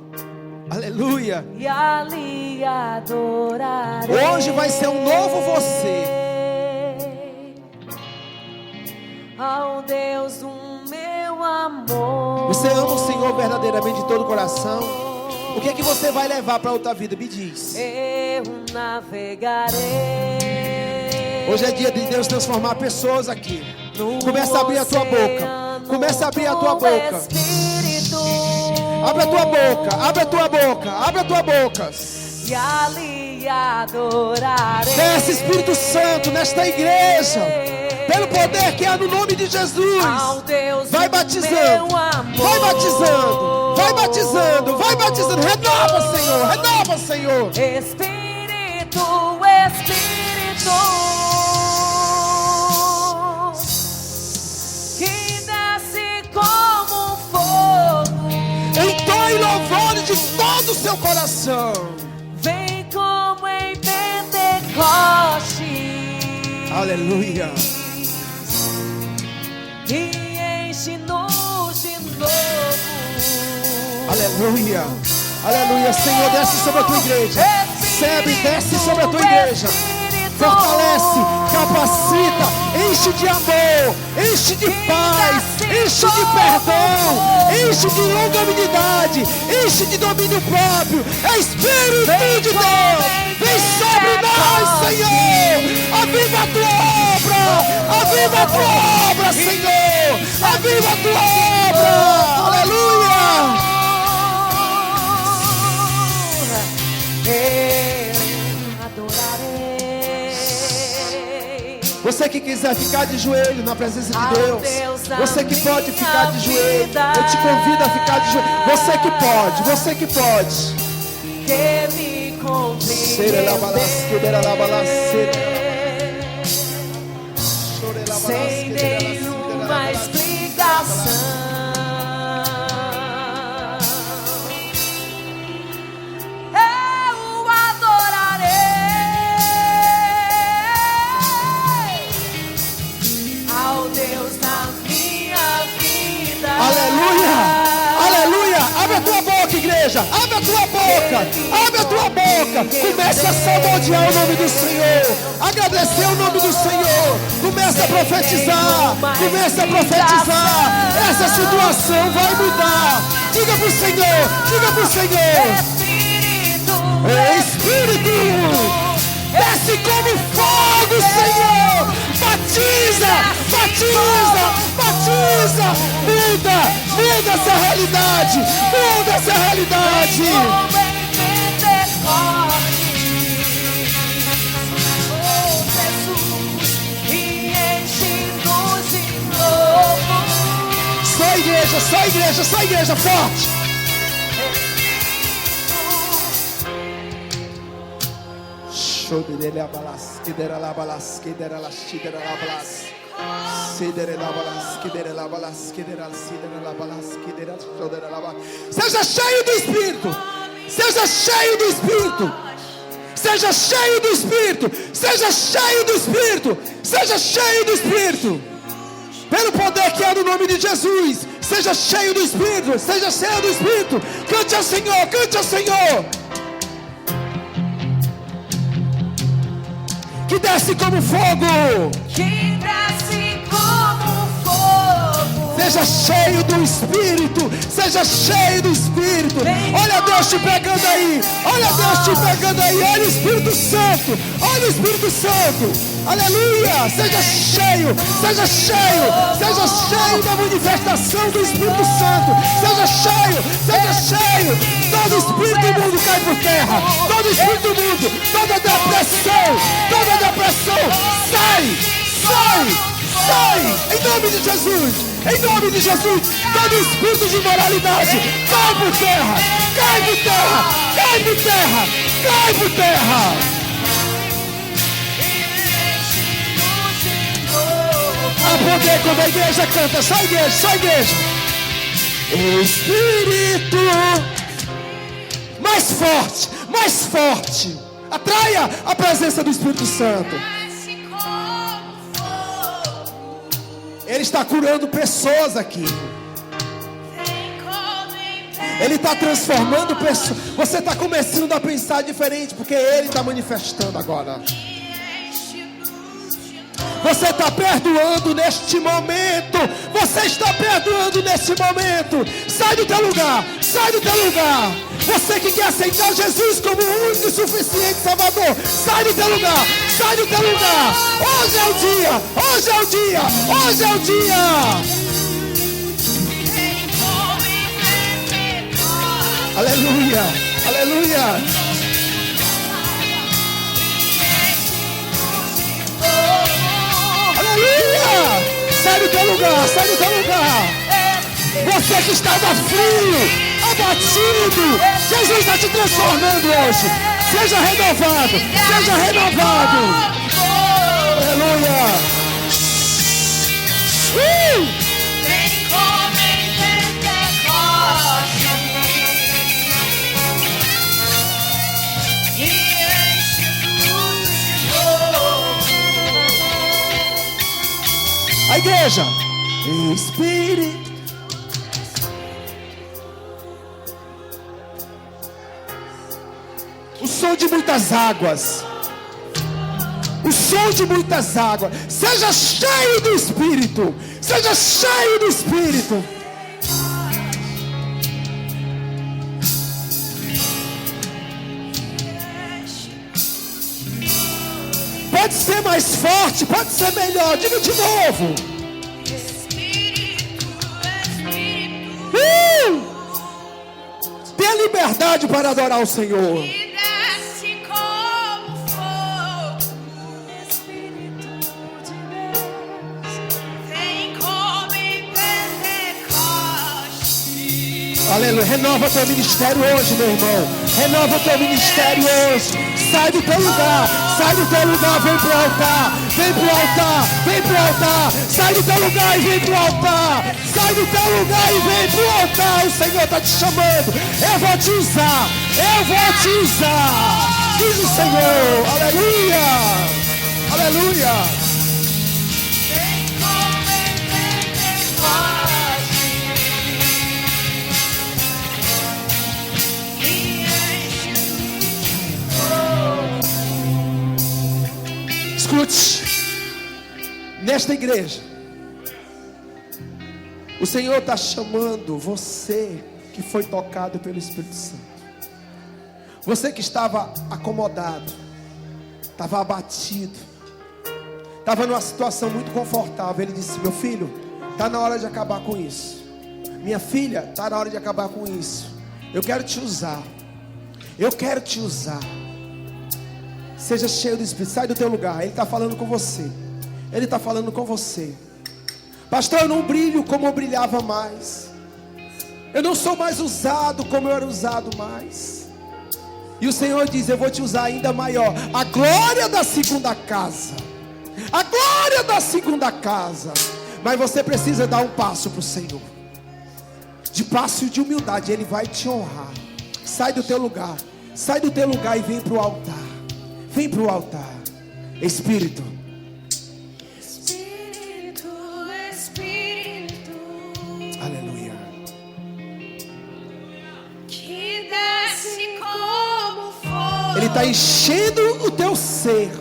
Aleluia. E ali adorarei. Hoje vai ser um novo você. Ao Deus do meu amor. Você ama o Senhor verdadeiramente de todo o coração? O que é que você vai levar para outra vida? Me diz. Eu navegarei. Hoje é dia de Deus transformar pessoas aqui. Começa a abrir a tua boca. Começa a abrir a tua boca. Abre a tua boca. Abre a tua boca. Abre a tua boca. E ali adorarei. Desce Espírito Santo nesta igreja. Pelo poder que há no nome de Jesus. Vai batizando. Vai batizando. Vai batizando. Vai batizando. Renova, Senhor. Renova, Senhor. Espírito, Espírito, que desce como um fogo. Entoe louvores de todo o seu coração. Vem como em Pentecoste. Aleluia. E enche-nos de novo. Aleluia. Aleluia. Senhor, desce sobre a tua igreja. Recebe, desce sobre a tua igreja. Fortalece, capacita, enche de amor, enche de paz, enche de perdão, enche de longanimidade, enche de domínio próprio. É Espírito de Deus, vem sobre nós, Senhor. Aviva a tua obra, aviva a tua obra, Senhor. Aviva a tua obra. Aleluia. Você que quiser ficar de joelho na presença de Deus, você que pode ficar de joelho, eu te convido a ficar de joelho. Você que pode, você que pode. Que me compreender sem nenhuma explicação. Eu adorarei ao Deus da minha vida. Aleluia, aleluia. Abre a tua boca, igreja. Abre a tua boca. Abre a tua boca. Comece a salmodiar o nome do Senhor. Agradecer o nome do Senhor. Comece a profetizar. Comece a profetizar. Essa situação vai mudar. Diga para o Senhor. Diga para o Senhor. Espírito, desce como fogo, Senhor. Batiza, batiza, batiza. Muda, muda essa realidade. Muda essa realidade. Só igreja, só igreja, só igreja forte. Seja cheio do Espírito. Seja cheio do Espírito. Seja cheio do Espírito. Seja cheio do Espírito. Seja cheio do Espírito. Pelo poder que é no nome de Jesus. Seja cheio do Espírito. Seja cheio do Espírito. Cante ao Senhor. Cante ao Senhor. Que desce como fogo. Que desce como fogo. Seja cheio do Espírito. Seja cheio do Espírito. Olha Deus te pegando aí. Olha Deus te pegando aí. Olha o Espírito Santo. Olha o Espírito Santo. Aleluia. Seja cheio. Seja cheio. Seja cheio da manifestação do Espírito Santo. Seja cheio. Seja cheio. Todo espírito imundo cai por terra. Todo espírito imundo. Toda depressão. Toda depressão. Sai. Sai. Sai. Em nome de Jesus. Em nome de Jesus. Todo espírito de imoralidade cai por terra. Cai por terra. Cai por terra. Cai por terra. A poder quando a igreja canta. Só a igreja. Só a igreja. Espírito. Mais forte. Mais forte. Atraia a presença do Espírito Santo. Ele está curando pessoas aqui. Ele está transformando pessoas. Você está começando a pensar diferente, porque Ele está manifestando agora. Você está perdoando neste momento. Você está perdoando neste momento. Sai do teu lugar. Sai do teu lugar. Você que quer aceitar Jesus como o único e suficiente Salvador, sai do teu lugar. Sai do teu lugar. Hoje é o dia. Hoje é o dia. Hoje é o dia. Aleluia. Aleluia. Aleluia. Sai do teu lugar. Sai do teu lugar. Você que estava frio, abatido, Jesus está te transformando hoje. Seja renovado. Seja renovado. Aleluia. A igreja. Espírito. O som de muitas águas. O som de muitas águas. Seja cheio do Espírito. Seja cheio do Espírito. Pode ser mais forte, pode ser melhor. Diga de novo. Tenha liberdade para adorar o Senhor. Aleluia. Renova teu ministério hoje, meu irmão. Renova teu ministério hoje. Sai do teu lugar. Sai do teu lugar. Vem pro altar. Vem pro altar. Vem pro altar. Sai do teu lugar e vem pro altar. Sai do teu lugar e vem pro altar. O Senhor está te chamando. Eu vou te usar. Eu vou te usar. Diz o Senhor. Aleluia. Aleluia. Escute, nesta igreja, o Senhor está chamando você que foi tocado pelo Espírito Santo. Você que estava acomodado, estava abatido, estava numa situação muito confortável. Ele disse: meu filho, está na hora de acabar com isso. Minha filha, está na hora de acabar com isso. Eu quero te usar. Eu quero te usar. Seja cheio do Espírito. Sai do teu lugar. Ele está falando com você. Ele está falando com você. Pastor, eu não brilho como eu brilhava mais. Eu não sou mais usado como eu era usado mais. E o Senhor diz: eu vou te usar ainda maior. A glória da segunda casa. A glória da segunda casa. Mas você precisa dar um passo para o Senhor. De passo e de humildade. Ele vai te honrar. Sai do teu lugar. Sai do teu lugar e vem para o altar. Vem para o altar. Espírito. Espírito, Espírito. Aleluia. Que desce como fogo. Ele está enchendo o teu ser.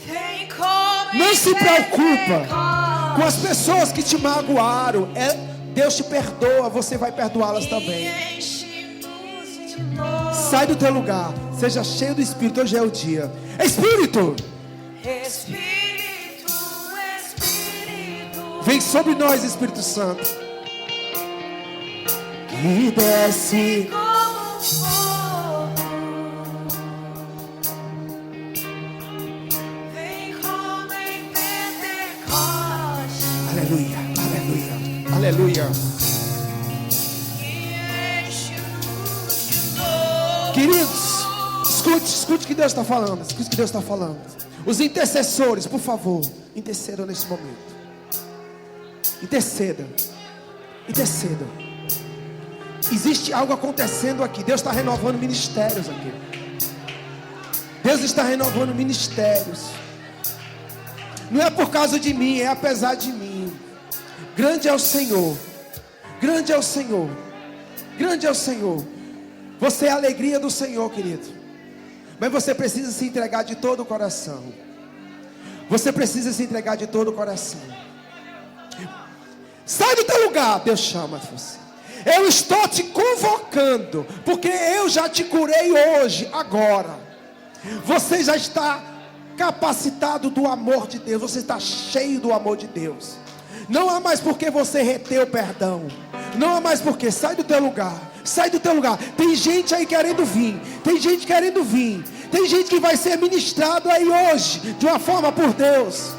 Vem como Não se preocupa misericórdia. com as pessoas que te magoaram. Deus te perdoa. Você vai perdoá-las também. Enche-nos de novo. Sai do teu lugar. Seja cheio do Espírito. Hoje é o dia. Espírito, Espírito, Espírito. vem sobre nós, Espírito Santo. Que desce. Como fogo. Vem como em Pentecoste. Aleluia, aleluia, aleluia. E enche-nos de novo. Queridos, escute o que Deus está falando. Escute o que Deus está falando. Os intercessores, por favor, intercedam nesse momento. Interceda. Interceda. Existe algo acontecendo aqui. Deus está renovando ministérios aqui. Deus está renovando ministérios. Não é por causa de mim, é apesar de mim. Grande é o Senhor. Grande é o Senhor. Grande é o Senhor. Você é a alegria do Senhor, querido. Mas você precisa se entregar de todo o coração. Você precisa se entregar de todo o coração. Sai do teu lugar. Deus chama você. Eu estou te convocando, porque eu já te curei hoje, agora. Você já está capacitado do amor de Deus. Você está cheio do amor de Deus. Não há mais porque você reteu perdão. Não há mais porque. Sai do teu lugar. Sai do teu lugar. Tem gente aí querendo vir. Tem gente querendo vir. Tem gente que vai ser ministrado aí hoje, de uma forma por Deus.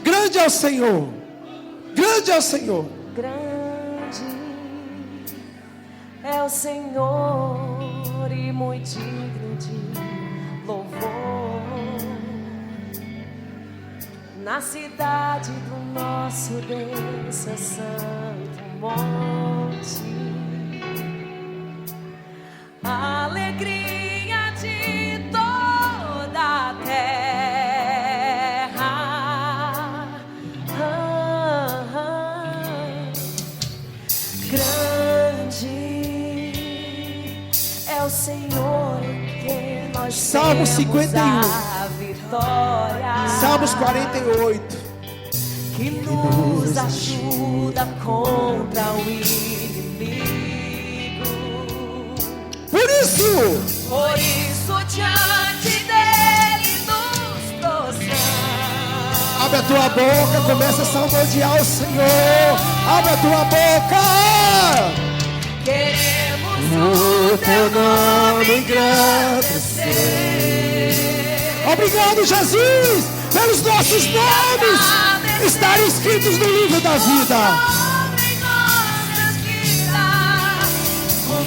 Grande é o Senhor. Grande é o Senhor. Grande é o Senhor e muito digno de louvor. Na cidade do nosso Deus é santo monte. A alegria de toda a terra. Grande é o Senhor em quem nós Salmo temos 51. a vitória. Salmos 48. Que nos ajuda contra o inimigo. Por isso diante dele nos prostramos. abre a tua boca, começa a salmodiar o Senhor. Abre a tua boca. Queremos o teu nome engrandecer. Obrigado, Jesus, pelos nossos nomes estarem escritos no livro da vida.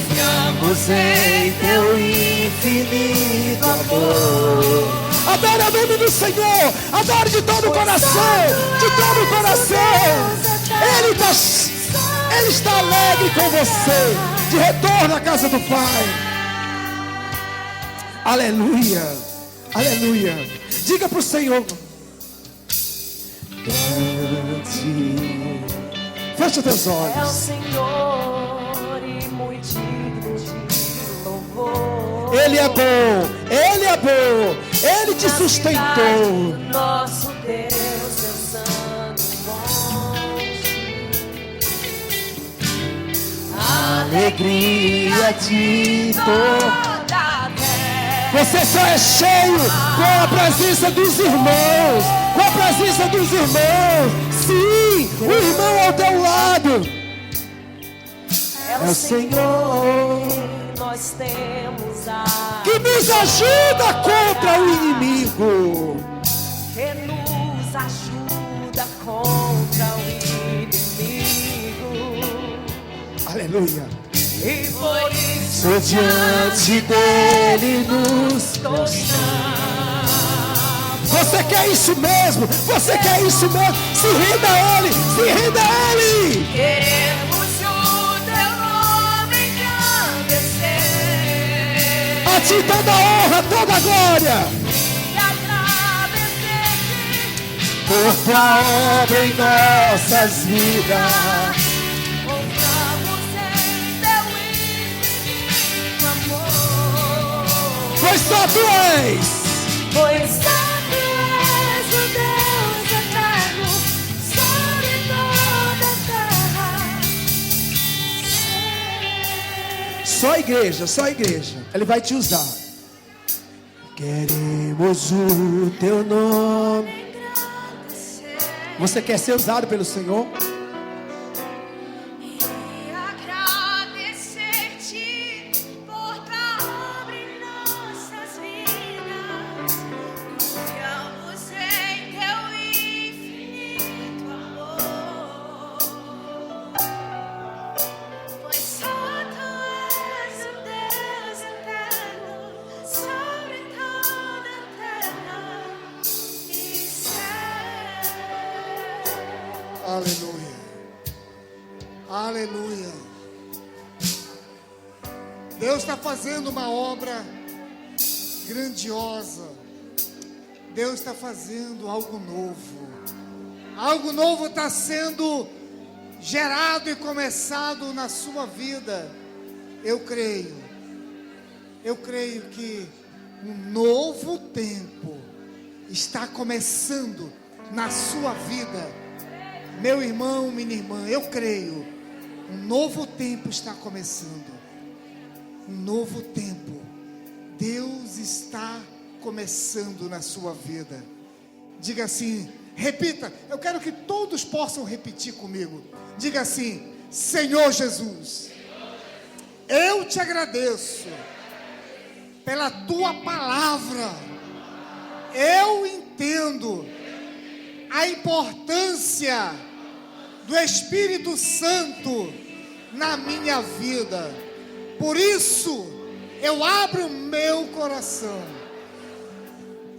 Confiamos em teu infinito amor. Adore o nome do Senhor. Adore de todo o coração. De todo o coração. Ele está alegre com você. De retorno à casa do Pai. Aleluia. Aleluia. Diga para o Senhor. Feche teus olhos. É o Senhor e muito digno de louvor. Ele é bom. Ele é bom. Ele te sustentou. Nosso Deus, meu santo monte. Alegria de toda a terra. Você só é cheio com a presença dos irmãos. Com a presença dos irmãos. Sim, o irmão ao teu lado. É o Senhor que nós temos a Que nos ajuda contra o inimigo. que nos ajuda contra o inimigo. Aleluia. E por isso Sou diante dele nos prostramos. Você quer isso mesmo? Você quer isso mesmo? Se renda a ele! Se renda a ele! Queremos o teu nome engrandecer. A ti toda a honra, toda a glória. E agradecer-te Por tua obra em nossas vidas. Confiamos em teu infinito amor. Pois só tu és. Pois só tu és o Deus eterno sobre toda a terra. Só a igreja, só a igreja. Ele vai te usar. Queremos o teu nome. Você quer ser usado pelo Senhor? E agradecer-te por tua obra em nossas vidas. Confiamos em teu infinito amor. Pois só tu és o Deus eterno sobre toda a terra e céu. Aleluia. Aleluia. Deus está fazendo uma obra grandiosa. Deus está fazendo algo novo. Algo novo está sendo gerado e começado na sua vida. Eu creio que um novo tempo está começando na sua vida. Meu irmão, minha irmã, eu creio, um novo tempo está começando. Um novo tempo. Deus está começando na sua vida. Diga assim, repita, eu quero que todos possam repetir comigo. Diga assim, Senhor Jesus, eu te agradeço pela tua palavra. Eu entendo a importância do Espírito Santo na minha vida. Por isso, eu abro o meu coração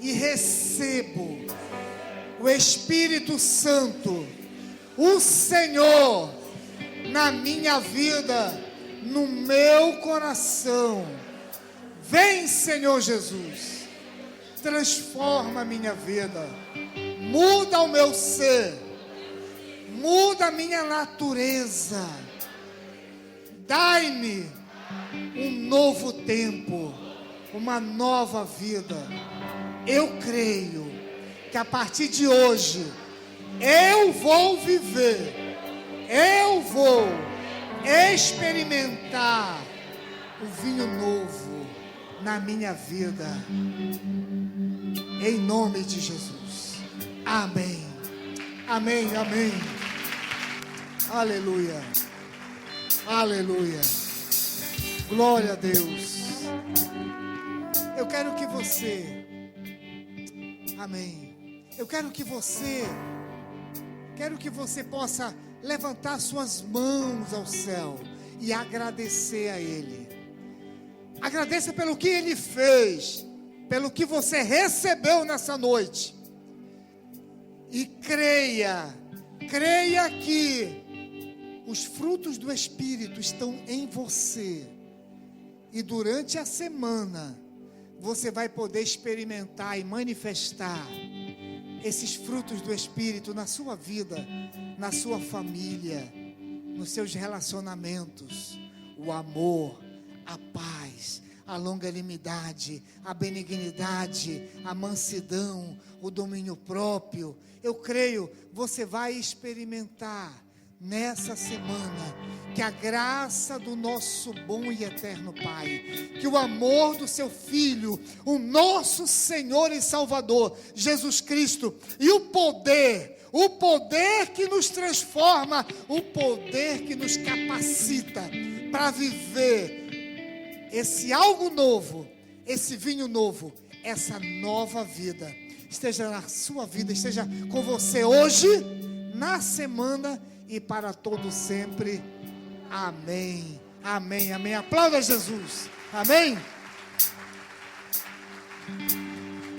e recebo o Espírito Santo, o Senhor, na minha vida, no meu coração. Vem, Senhor Jesus, transforma a minha vida, muda o meu ser, muda a minha natureza, dai-me um novo tempo, uma nova vida. Eu creio que a partir de hoje eu vou viver, eu vou experimentar o vinho novo na minha vida, em nome de Jesus. Amém, amém, amém. Aleluia, aleluia. Glória a Deus. Eu quero que você, amém. Eu quero que você possa levantar suas mãos ao céu e agradecer a Ele. Agradeça pelo que Ele fez, pelo que você recebeu nessa noite. E creia que os frutos do Espírito estão em você. E durante a semana, você vai poder experimentar e manifestar esses frutos do Espírito na sua vida, na sua família, nos seus relacionamentos. O amor, a paz, a longanimidade, a benignidade, a mansidão, o domínio próprio. Eu creio, você vai experimentar nessa semana que a graça do nosso bom e eterno Pai, que o amor do seu Filho, o nosso Senhor e Salvador, Jesus Cristo, e o poder que nos transforma, o poder que nos capacita para viver esse algo novo, esse vinho novo, essa nova vida, esteja na sua vida, esteja com você hoje, na semana e para todo sempre. Amém, amém, amém. Aplauda Jesus, amém.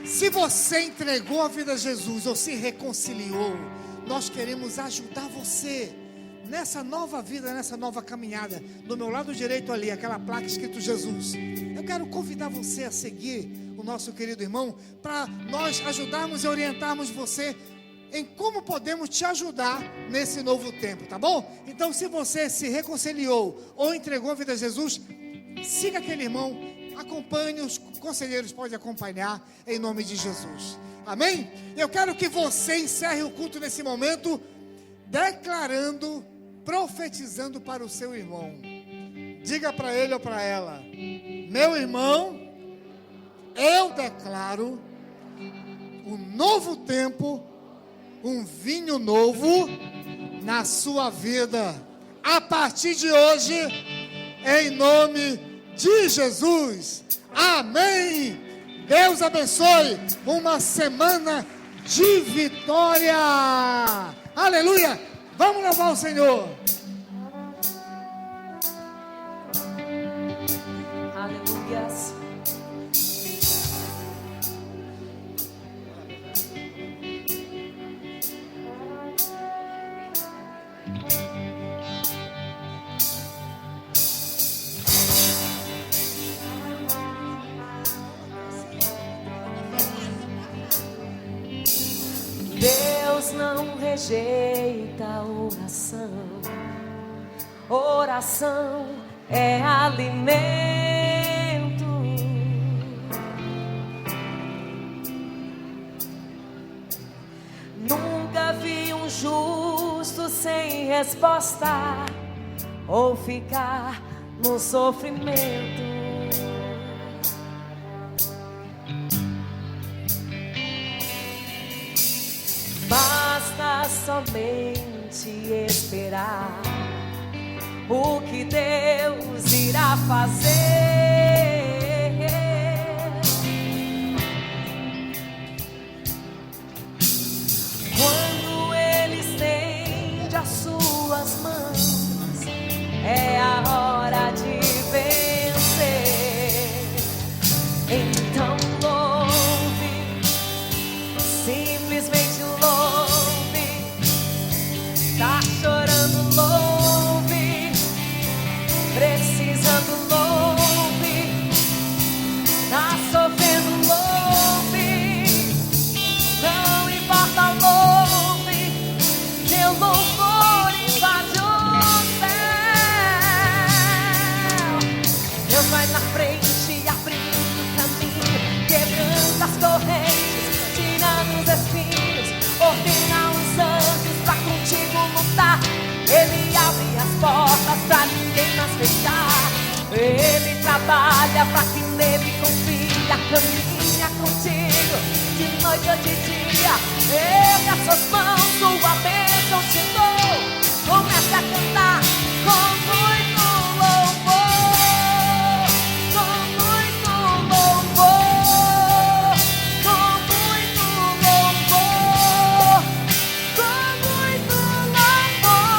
Se você entregou a vida a Jesus ou se reconciliou, nós queremos ajudar você nessa nova vida, nessa nova caminhada. Do meu lado direito ali, aquela placa escrito Jesus. Eu quero convidar você a seguir o nosso querido irmão, para nós ajudarmos e orientarmos você em como podemos te ajudar nesse novo tempo, tá bom? Então, se você se reconciliou ou entregou a vida a Jesus, siga aquele irmão, acompanhe, os conselheiros podem acompanhar, em nome de Jesus, amém? Eu quero que você encerre o culto nesse momento, declarando, profetizando para o seu irmão. Diga para ele ou para ela: meu irmão, eu declaro um novo tempo, um vinho novo na sua vida, a partir de hoje, em nome de Jesus, amém. Deus abençoe, uma semana de vitória, aleluia. Vamos louvar o Senhor. Aleluias. Deus não rejeita a oração. Oração é alimento. Nunca vi um justo sem resposta ou ficar no sofrimento. Basta somente esperar o que Deus irá fazer. Quando Ele estende as suas mãos, é a hora de vencer. Então louve, simplesmente louve. Tá chorando, louve. Precisando, louve. Tá sofrendo, louve. Não importa, louve. Teu louvor invade o céu. Deus vai na frente, abrindo o caminho, quebrando as correntes, tirando os espinhos, ordena os anjos pra contigo lutar. Ele abre as portas pra ninguém mais fechar. Ele trabalha pra quem nele confia, caminha contigo de noite ou de dia. Ele as suas mãos, sua bênção te dou. Comece a cantar com muito louvor, com muito louvor, com muito louvor, com muito louvor,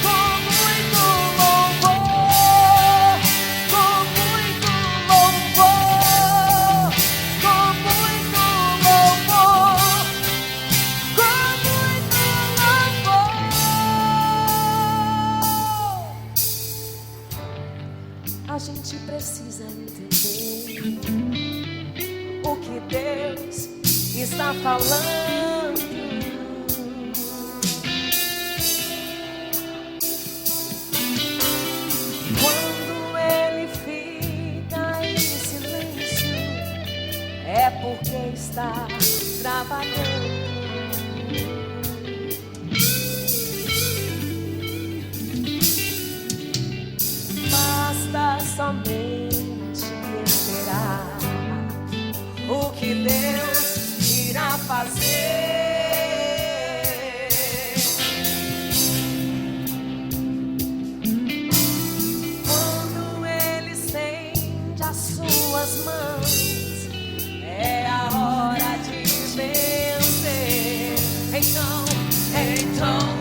com muito louvor. falando. Quando ele fica em silêncio, é porque está trabalhando. Basta somente esperar o que Deus irá fazer. Quando Ele estende as suas mãos, é a hora de vencer. Então